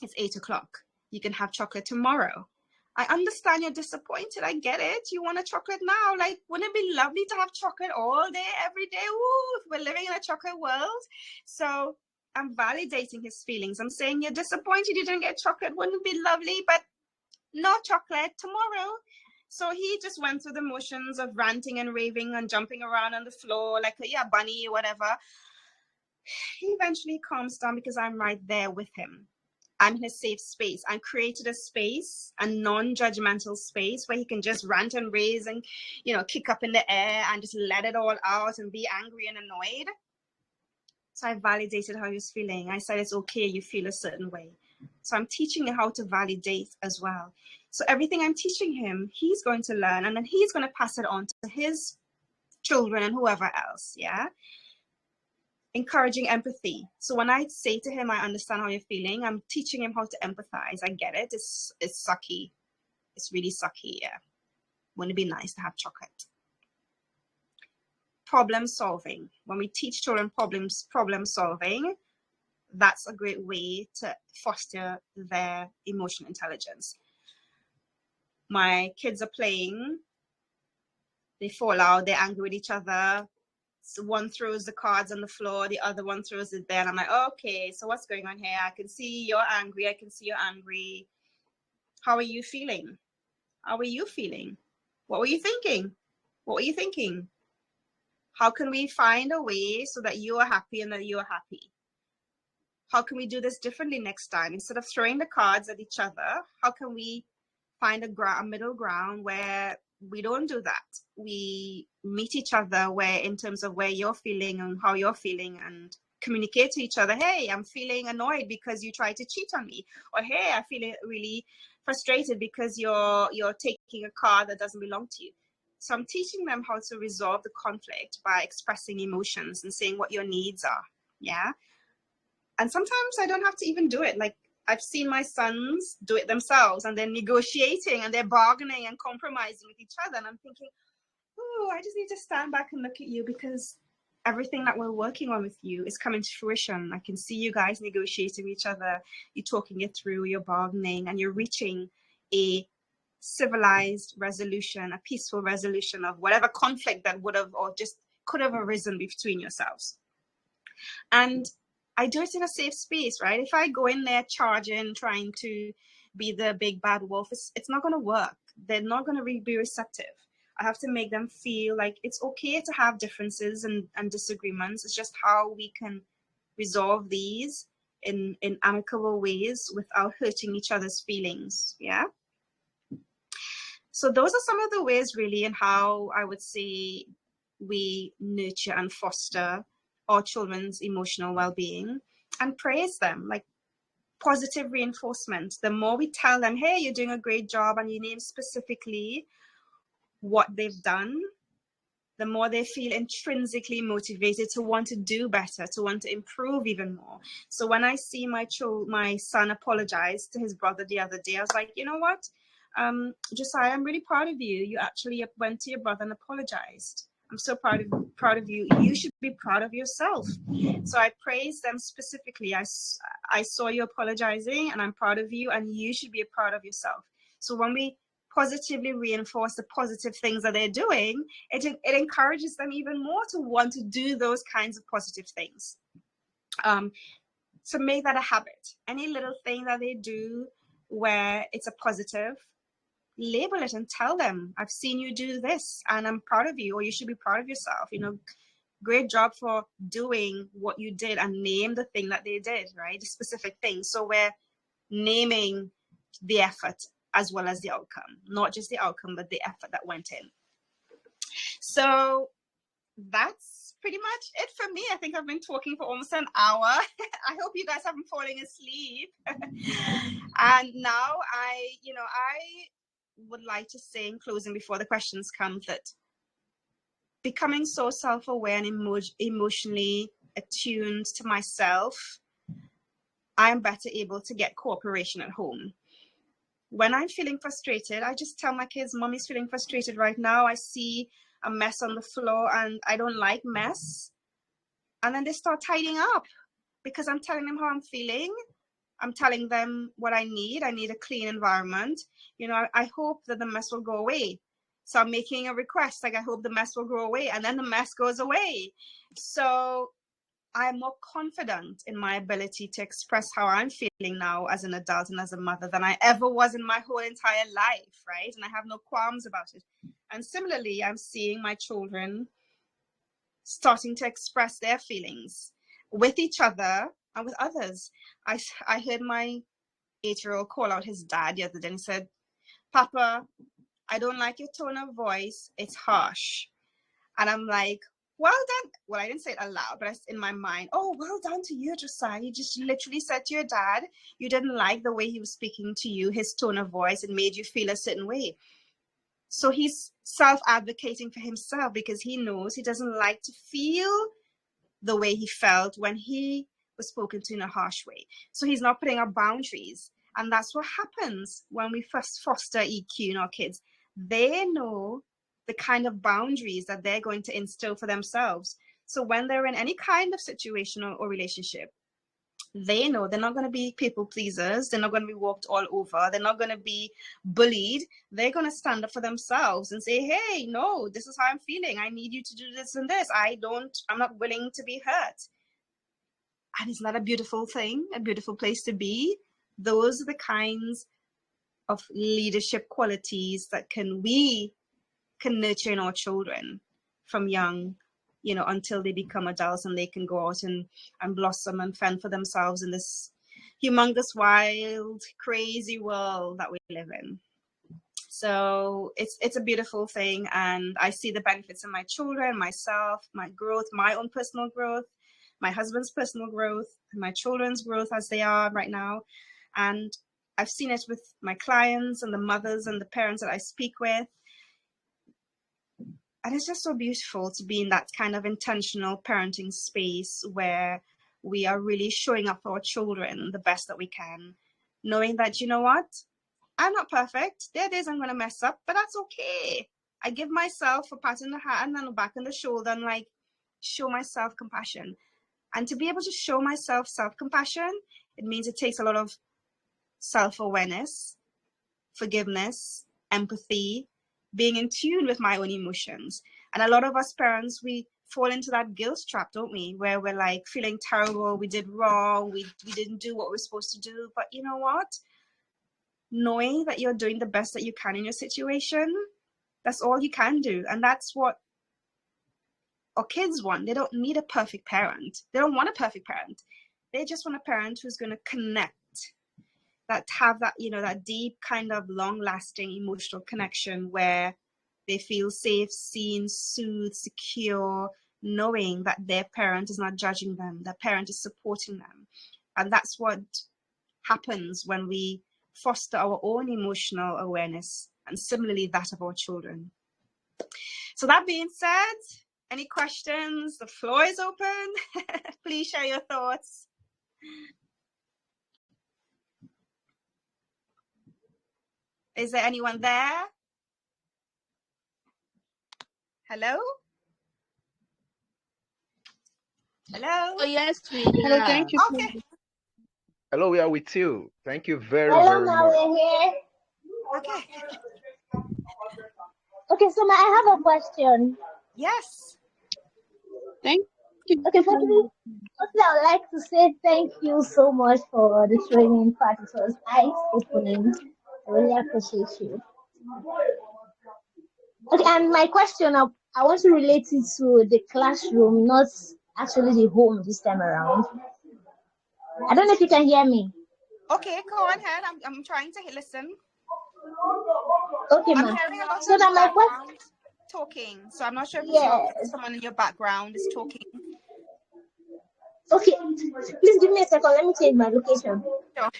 it's 8 o'clock. You can have chocolate tomorrow. I understand you're disappointed. I get it. You want a chocolate now. Like, wouldn't it be lovely to have chocolate all day, every day? Ooh, if we're living in a chocolate world. So I'm validating his feelings. I'm saying you're disappointed you didn't get chocolate. Wouldn't it be lovely? But no chocolate tomorrow. So he just went through the motions of ranting and raving and jumping around on the floor like a bunny or whatever. He eventually calms down because I'm right there with him. I'm in a safe space. I created a space, a non-judgmental space where he can just rant and rave and, you know, kick up in the air and just let it all out and be angry and annoyed. So I validated how he was feeling. I said, it's okay, you feel a certain way. So I'm teaching him how to validate as well. So everything I'm teaching him, he's going to learn, and then he's going to pass it on to his children and whoever else, yeah? Encouraging empathy. So when I say to him, I understand how you're feeling, I'm teaching him how to empathize. I get it. It's sucky. It's really sucky, yeah. Wouldn't it be nice to have chocolate? Problem solving. When we teach children problem solving, that's a great way to foster their emotional intelligence. My kids are playing, they fall out, they're angry with each other. So one throws the cards on the floor, the other one throws it there. And I'm like, okay, so what's going on here? I can see you're angry. I can see you're angry. How are you feeling? How are you feeling? What were you thinking? What were you thinking? How can we find a way so that you are happy and that you're happy? How can we do this differently next time? Instead of throwing the cards at each other, how can we find a middle ground where we don't do that? We meet each other where, in terms of where you're feeling and how you're feeling, and communicate to each other. Hey, I'm feeling annoyed because you tried to cheat on me. Or hey, I feel really frustrated because you're taking a car that doesn't belong to you. So I'm teaching them how to resolve the conflict by expressing emotions and saying what your needs are. Yeah. And sometimes I don't have to even do it. Like, I've seen my sons do it themselves, and they're negotiating and they're bargaining and compromising with each other. And I'm thinking, oh, I just need to stand back and look at you, because everything that we're working on with you is coming to fruition. I can see you guys negotiating with each other. You're talking it through, you're bargaining, and you're reaching a civilized resolution, a peaceful resolution of whatever conflict that would have or just could have arisen between yourselves. And I do it in a safe space, right? If I go in there charging, trying to be the big bad wolf, it's not going to work. They're not going to be receptive. I have to make them feel like it's okay to have differences and disagreements. It's just how we can resolve these in amicable ways without hurting each other's feelings. Yeah. So those are some of the ways really in how I would say we nurture and foster our children's emotional well-being, and praise them, like positive reinforcement. The more we tell them, hey, you're doing a great job, and you name specifically what they've done, the more they feel intrinsically motivated to want to do better, to want to improve even more. So when I see my son apologize to his brother the other day, I was like, you know what, Josiah, I'm really proud of you. You actually went to your brother and apologized. I'm so proud of you. You should be proud of yourself. So I praised them specifically. I saw you apologizing, and I'm proud of you, and you should be proud of yourself. So when we positively reinforce the positive things that they're doing, it encourages them even more to want to do those kinds of positive things. So make that a habit. Any little thing that they do where it's a positive, label it and tell them, I've seen you do this and I'm proud of you, or you should be proud of yourself. You know, great job for doing what you did, and name the thing that they did, right? The specific thing. So we're naming the effort as well as the outcome, not just the outcome, but the effort that went in. So that's pretty much it for me. I think I've been talking for almost an hour. I hope you guys haven't fallen asleep. And now I would like to say in closing, before the questions come, that becoming so self-aware and emotionally attuned to myself, I am better able to get cooperation at home. When I'm feeling frustrated, I just tell my kids, Mommy's feeling frustrated right now. I see a mess on the floor and I don't like mess. And then they start tidying up because I'm telling them how I'm feeling. I'm telling them what I need. I need a clean environment. You know, I hope that the mess will go away. So I'm making a request, like, I hope the mess will go away, and then the mess goes away. So I'm more confident in my ability to express how I'm feeling now as an adult and as a mother than I ever was in my whole entire life, right? And I have no qualms about it. And similarly, I'm seeing my children starting to express their feelings with each other and with others. I heard my 8-year-old called out his dad the other day and said, "Papa, I don't like your tone of voice. It's harsh." And I'm like, well done. Well, I didn't say it aloud, but in my mind, oh, well done to you, Josiah. You just literally said to your dad, you didn't like the way he was speaking to you, his tone of voice, and made you feel a certain way. So he's self-advocating for himself because he knows he doesn't like to feel the way he felt when he was spoken to in a harsh way. So he's not putting up boundaries. And that's what happens when we first foster EQ in our kids. They know the kind of boundaries that they're going to instill for themselves. So when they're in any kind of situation or relationship, they know they're not going to be people pleasers. They're not going to be walked all over. They're not going to be bullied. They're going to stand up for themselves and say, hey, no, this is how I'm feeling. I need you to do this and this. I'm not willing to be hurt. And isn't that a beautiful thing? A beautiful place to be? Those are the kinds of leadership qualities that we can nurture in our children from young, until they become adults and they can go out and blossom and fend for themselves in this humongous, wild, crazy world that we live in. So it's a beautiful thing, and I see the benefits in my children, myself, my growth, my own personal growth, my husband's personal growth, my children's growth as they are right now. And I've seen it with my clients and the mothers and the parents that I speak with. And it's just so beautiful to be in that kind of intentional parenting space where we are really showing up for our children the best that we can, knowing that, you know what, I'm not perfect. There are days I'm going to mess up, but that's okay. I give myself a pat on the hand and a back on the shoulder and show myself compassion. And to be able to show myself self-compassion, it means it takes a lot of self-awareness, forgiveness, empathy, being in tune with my own emotions. And a lot of us parents, we fall into that guilt trap, don't we? Where we're feeling terrible, we did wrong, we didn't do what we're supposed to do. But you know what? Knowing that you're doing the best that you can in your situation, that's all you can do. And that's what our kids want. They don't need a perfect parent. They don't want a perfect parent. They just want a parent who's going to connect, that have that, that deep kind of long-lasting emotional connection where they feel safe, seen, soothed, secure, knowing that their parent is not judging them, their parent is supporting them. And that's what happens when we foster our own emotional awareness, and similarly that of our children. So that being said, any questions? The floor is open. Please share your thoughts. Is there anyone there? Hello? Hello? Oh, yes, we Hello, thank you. Okay. Hello, we are with you. Thank you very, Hello, very now much. we're here. Okay. Okay, so I have a question. Yes. Thank you. Okay, firstly, I would like to say thank you so much for the training part. It was eye-opening. I really appreciate you. Okay, and my question, I want to relate it to the classroom, not actually the home this time around. I don't know if you can hear me. Okay, go on ahead. I'm trying to listen. Okay, I'm ma'am. hearing a lot So of that my background talking. So I'm not sure if someone in your background is talking. Okay, please give me a second. Let me change my location. Sure.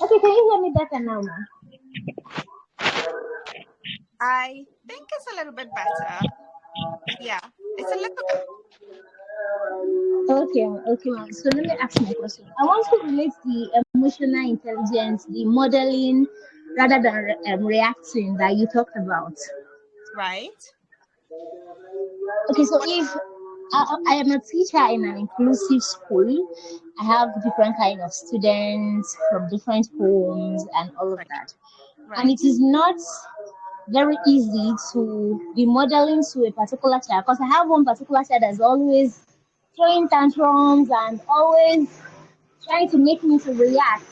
Okay, can you hear me better now, ma'am? I think it's a little bit better. Yeah, it's a little bit. Okay, ma'am. So let me ask my question. I want to relate the emotional intelligence, the modeling, rather than reacting that you talked about. Right. Okay, so if I am a teacher in an inclusive school, I have different kind of students from different homes and all of that. And it is not very easy to be modeling to a particular child, because I have one particular child that's always throwing tantrums and always trying to make me to react.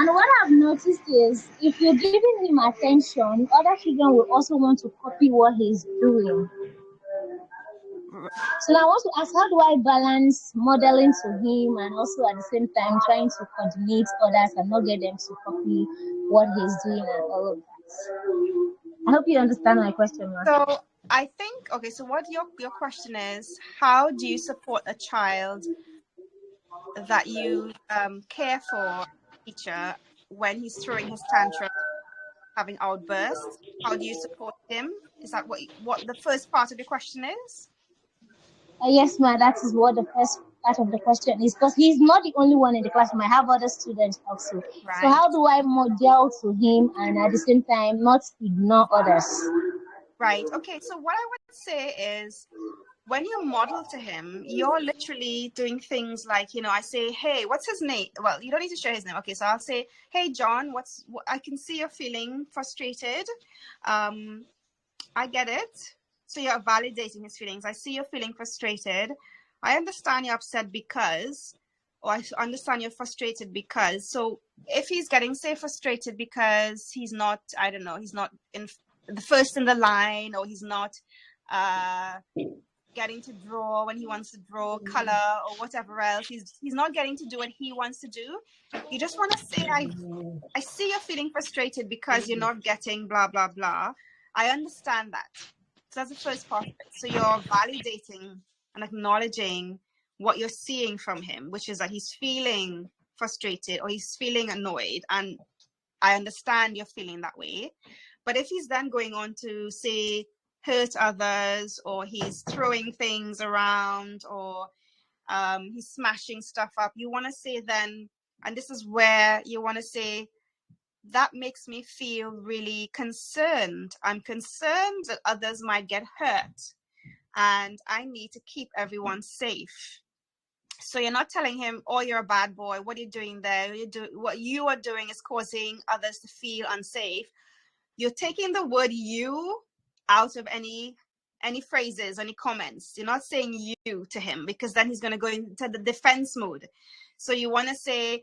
And what I've noticed is if you're giving him attention, other children will also want to copy what he's doing. So now I want to ask, how do I balance modeling to him and also at the same time trying to coordinate others and not get them to copy what he's doing and all of that? I hope you understand my question, Ma. So I think, okay, so what your question is, how do you support a child that you care for, teacher, when he's throwing his tantrum, having outbursts? How do you support him? Is that what the first part of your question is? Yes, Ma, that is what the first part of the question is, because he's not the only one in the classroom. I have other students also. So Right. how do I model to him and at the same time not ignore others? Right. Okay. So what I would say is, when you model to him, you're literally doing things like, I say, hey, what's his name? Well, you don't need to share his name. Okay, so I'll say, hey, John, I can see you're feeling frustrated. I get it. So you're validating his feelings. I see you're feeling frustrated. I understand you're upset because, or I understand you're frustrated because. So if he's getting, say, frustrated because he's not, I don't know, he's not in the first in the line, or he's not getting to draw when he wants to draw color or whatever else, he's not getting to do what he wants to do, you just want to say, I see you're feeling frustrated because you're not getting blah blah blah. I understand that. So that's the first part of it. So you're validating and acknowledging what you're seeing from him, which is that he's feeling frustrated or he's feeling annoyed, and I understand you're feeling that way. But if he's then going on to say hurt others, or he's throwing things around, or he's smashing stuff up, you want to say then, and this is where you want to say, that makes me feel really concerned. I'm concerned that others might get hurt, and I need to keep everyone safe. So you're not telling him, oh, you're a bad boy, what are you doing there? What you are doing is causing others to feel unsafe. You're taking the word you out of any phrases, any comments. You're not saying you to him, because then he's going to go into the defense mode. So you want to say,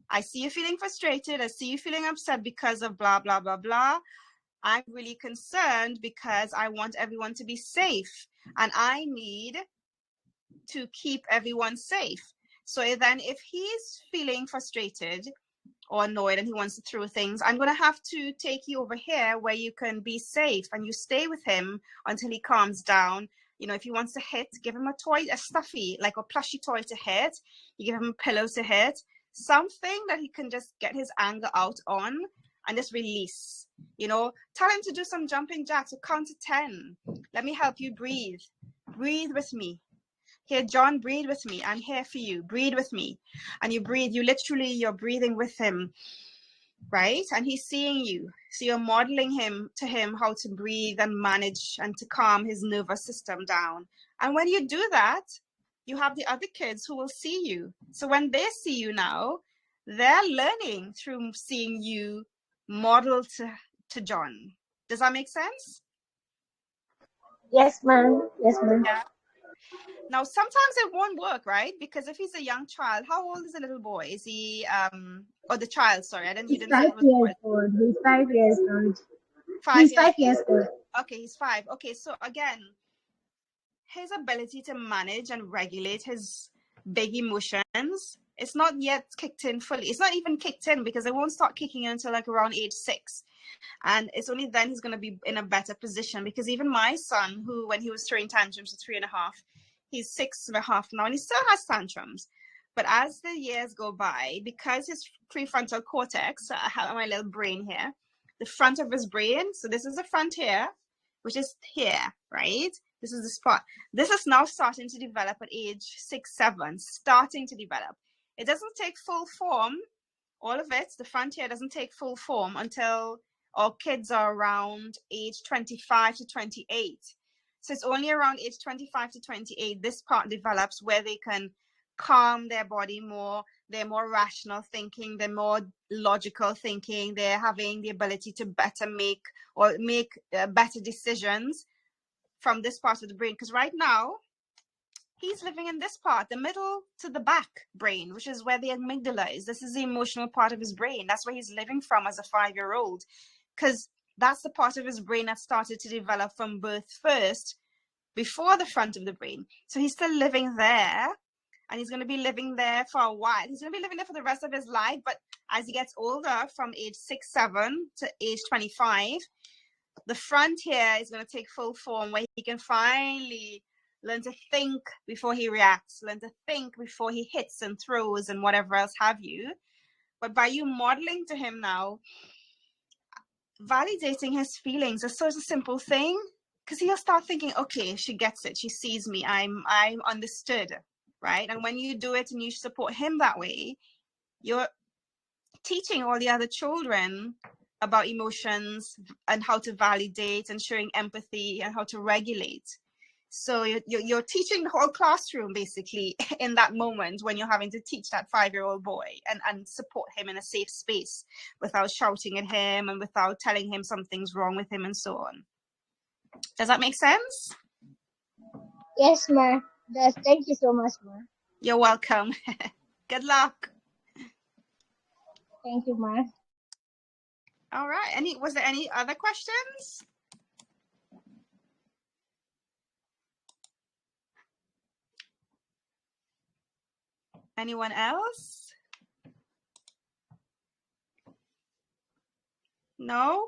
I see you feeling frustrated. I see you feeling upset because of blah, blah, blah, blah. I'm really concerned because I want everyone to be safe, and I need to keep everyone safe. So then if he's feeling frustrated or annoyed and he wants to throw things, I'm going to have to take you over here where you can be safe, and you stay with him until he calms down. If he wants to hit, give him a toy, a stuffy, like a plushy toy to hit. You give him a pillow to hit, something that he can just get his anger out on and just release. Tell him to do some jumping jacks or count to 10. Let me help you breathe. Breathe with me. Here, John, breathe with me. I'm here for you. Breathe with me. And you breathe. You're breathing with him, right? And he's seeing you. So you're modeling to him how to breathe and manage and to calm his nervous system down. And when you do that, you have the other kids who will see you. So when they see you now, they're learning through seeing you model to John. Does that make sense? Yes, ma'am. Yes, ma'am. Yeah. Now, sometimes it won't work, right? Because if he's a young child, how old is the little boy? Is he, or the child, sorry, you didn't say it was 5 years old. He's 5 years old. 5 He's years 5 years old. Okay, he's 5. Okay, so again, his ability to manage and regulate his big emotions, it's not yet kicked in fully. It's not even kicked in, because it won't start kicking in until like around age 6. And it's only then he's going to be in a better position. Because even my son, who, when he was throwing tantrums at 3.5, he's 6.5 now, and he still has tantrums. But as the years go by, because his prefrontal cortex, I have my little brain here, the front of his brain, so this is the front here, which is here, right? This is the spot. This is now starting to develop at age 6, 7, starting to develop. It doesn't take full form, all of it, the front here doesn't take full form until our kids are around age 25 to 28. So it's only around age 25 to 28, this part develops, where they can calm their body more. They're more rational thinking. They're more logical thinking. They're having the ability to make better decisions from this part of the brain. Because right now, he's living in this part, the middle to the back brain, which is where the amygdala is. This is the emotional part of his brain. That's where he's living from as a 5-year-old, because that's the part of his brain that started to develop from birth first, before the front of the brain. So he's still living there, and he's going to be living there for a while. He's going to be living there for the rest of his life, but as he gets older, from age 6, 7 to age 25, the front here is going to take full form, where he can finally learn to think before he reacts, learn to think before he hits and throws and whatever else have you. But by you modeling to him now, validating his feelings is such a simple thing, because he'll start thinking, okay, she gets it, she sees me, I'm understood, right? And when you do it and you support him that way, you're teaching all the other children about emotions and how to validate and showing empathy and how to regulate. So you're teaching the whole classroom basically in that moment, when you're having to teach that 5-year-old boy and support him in a safe space without shouting at him and without telling him something's wrong with him and so on. Does that make sense? Yes, ma. Yes, thank you so much, ma. You're welcome. Good luck. Thank you, ma. All right. Was there any other questions? Anyone else? No?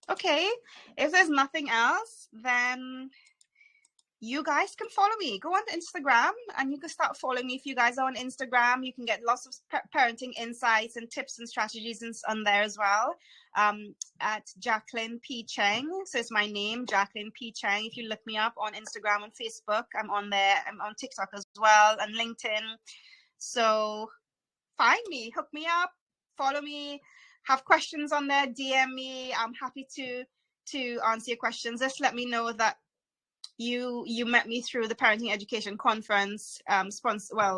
Okay. If there's nothing else, then you guys can follow me. Go on to Instagram and you can start following me. If you guys are on Instagram, you can get lots of parenting insights and tips and strategies on there as well. At Jacqueline P. Cheng. So it's my name, Jacqueline P. Cheng. If you look me up on Instagram and Facebook, I'm on there. I'm on TikTok as well and LinkedIn. So find me, hook me up, follow me, have questions on there, DM me. I'm happy to answer your questions. Just let me know that you met me through the parenting education conference,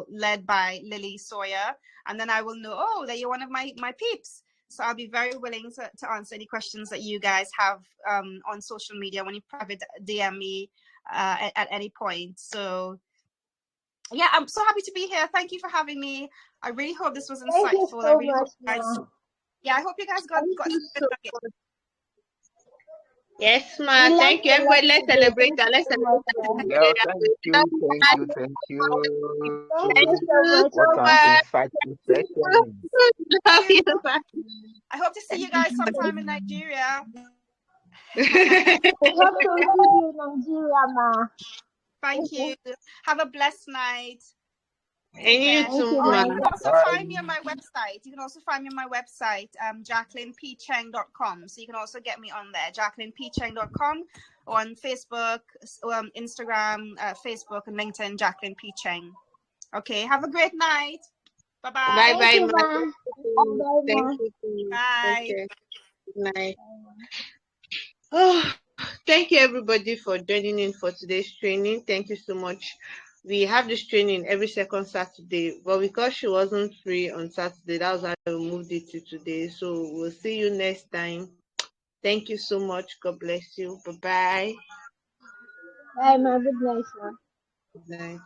led by Lilysoya, and then I will know, oh, that you're one of my peeps. So I'll be very willing to answer any questions that you guys have on social media when you private DM me at any point. So yeah, I'm so happy to be here. Thank you for having me. I really hope this was insightful. Thank you so much, ma. Yeah, I hope you guys got So yes, ma. Thank you. Everybody, let's celebrate. Let's celebrate. Yeah, thank you. Thank you so much, What ma. an insightful session. Love you. I hope to see you guys sometime in Nigeria. I hope to see you in Nigeria, ma. Thank you. Have a blessed night. And you too, Oh, ma. you can also Bye. find me on my website. You can also find me on my website, JacquelinePcheng.com. So you can also get me on there, JacquelinePcheng.com, or on Facebook, Instagram, Facebook, and LinkedIn, Jacqueline P. Cheng. Okay, have a great night. Bye-bye. Bye, Thank ma. you, ma. Bye, ma. Thank you. Bye. Okay. Good night. Oh, thank you everybody for joining in for today's training. Thank you so much. We have this training every second Saturday, but because she wasn't free on Saturday, that was why we moved it to today. So we'll see you next time. Thank you so much. God bless you. Bye-bye. Bye, ma. Good night, ma. Good night.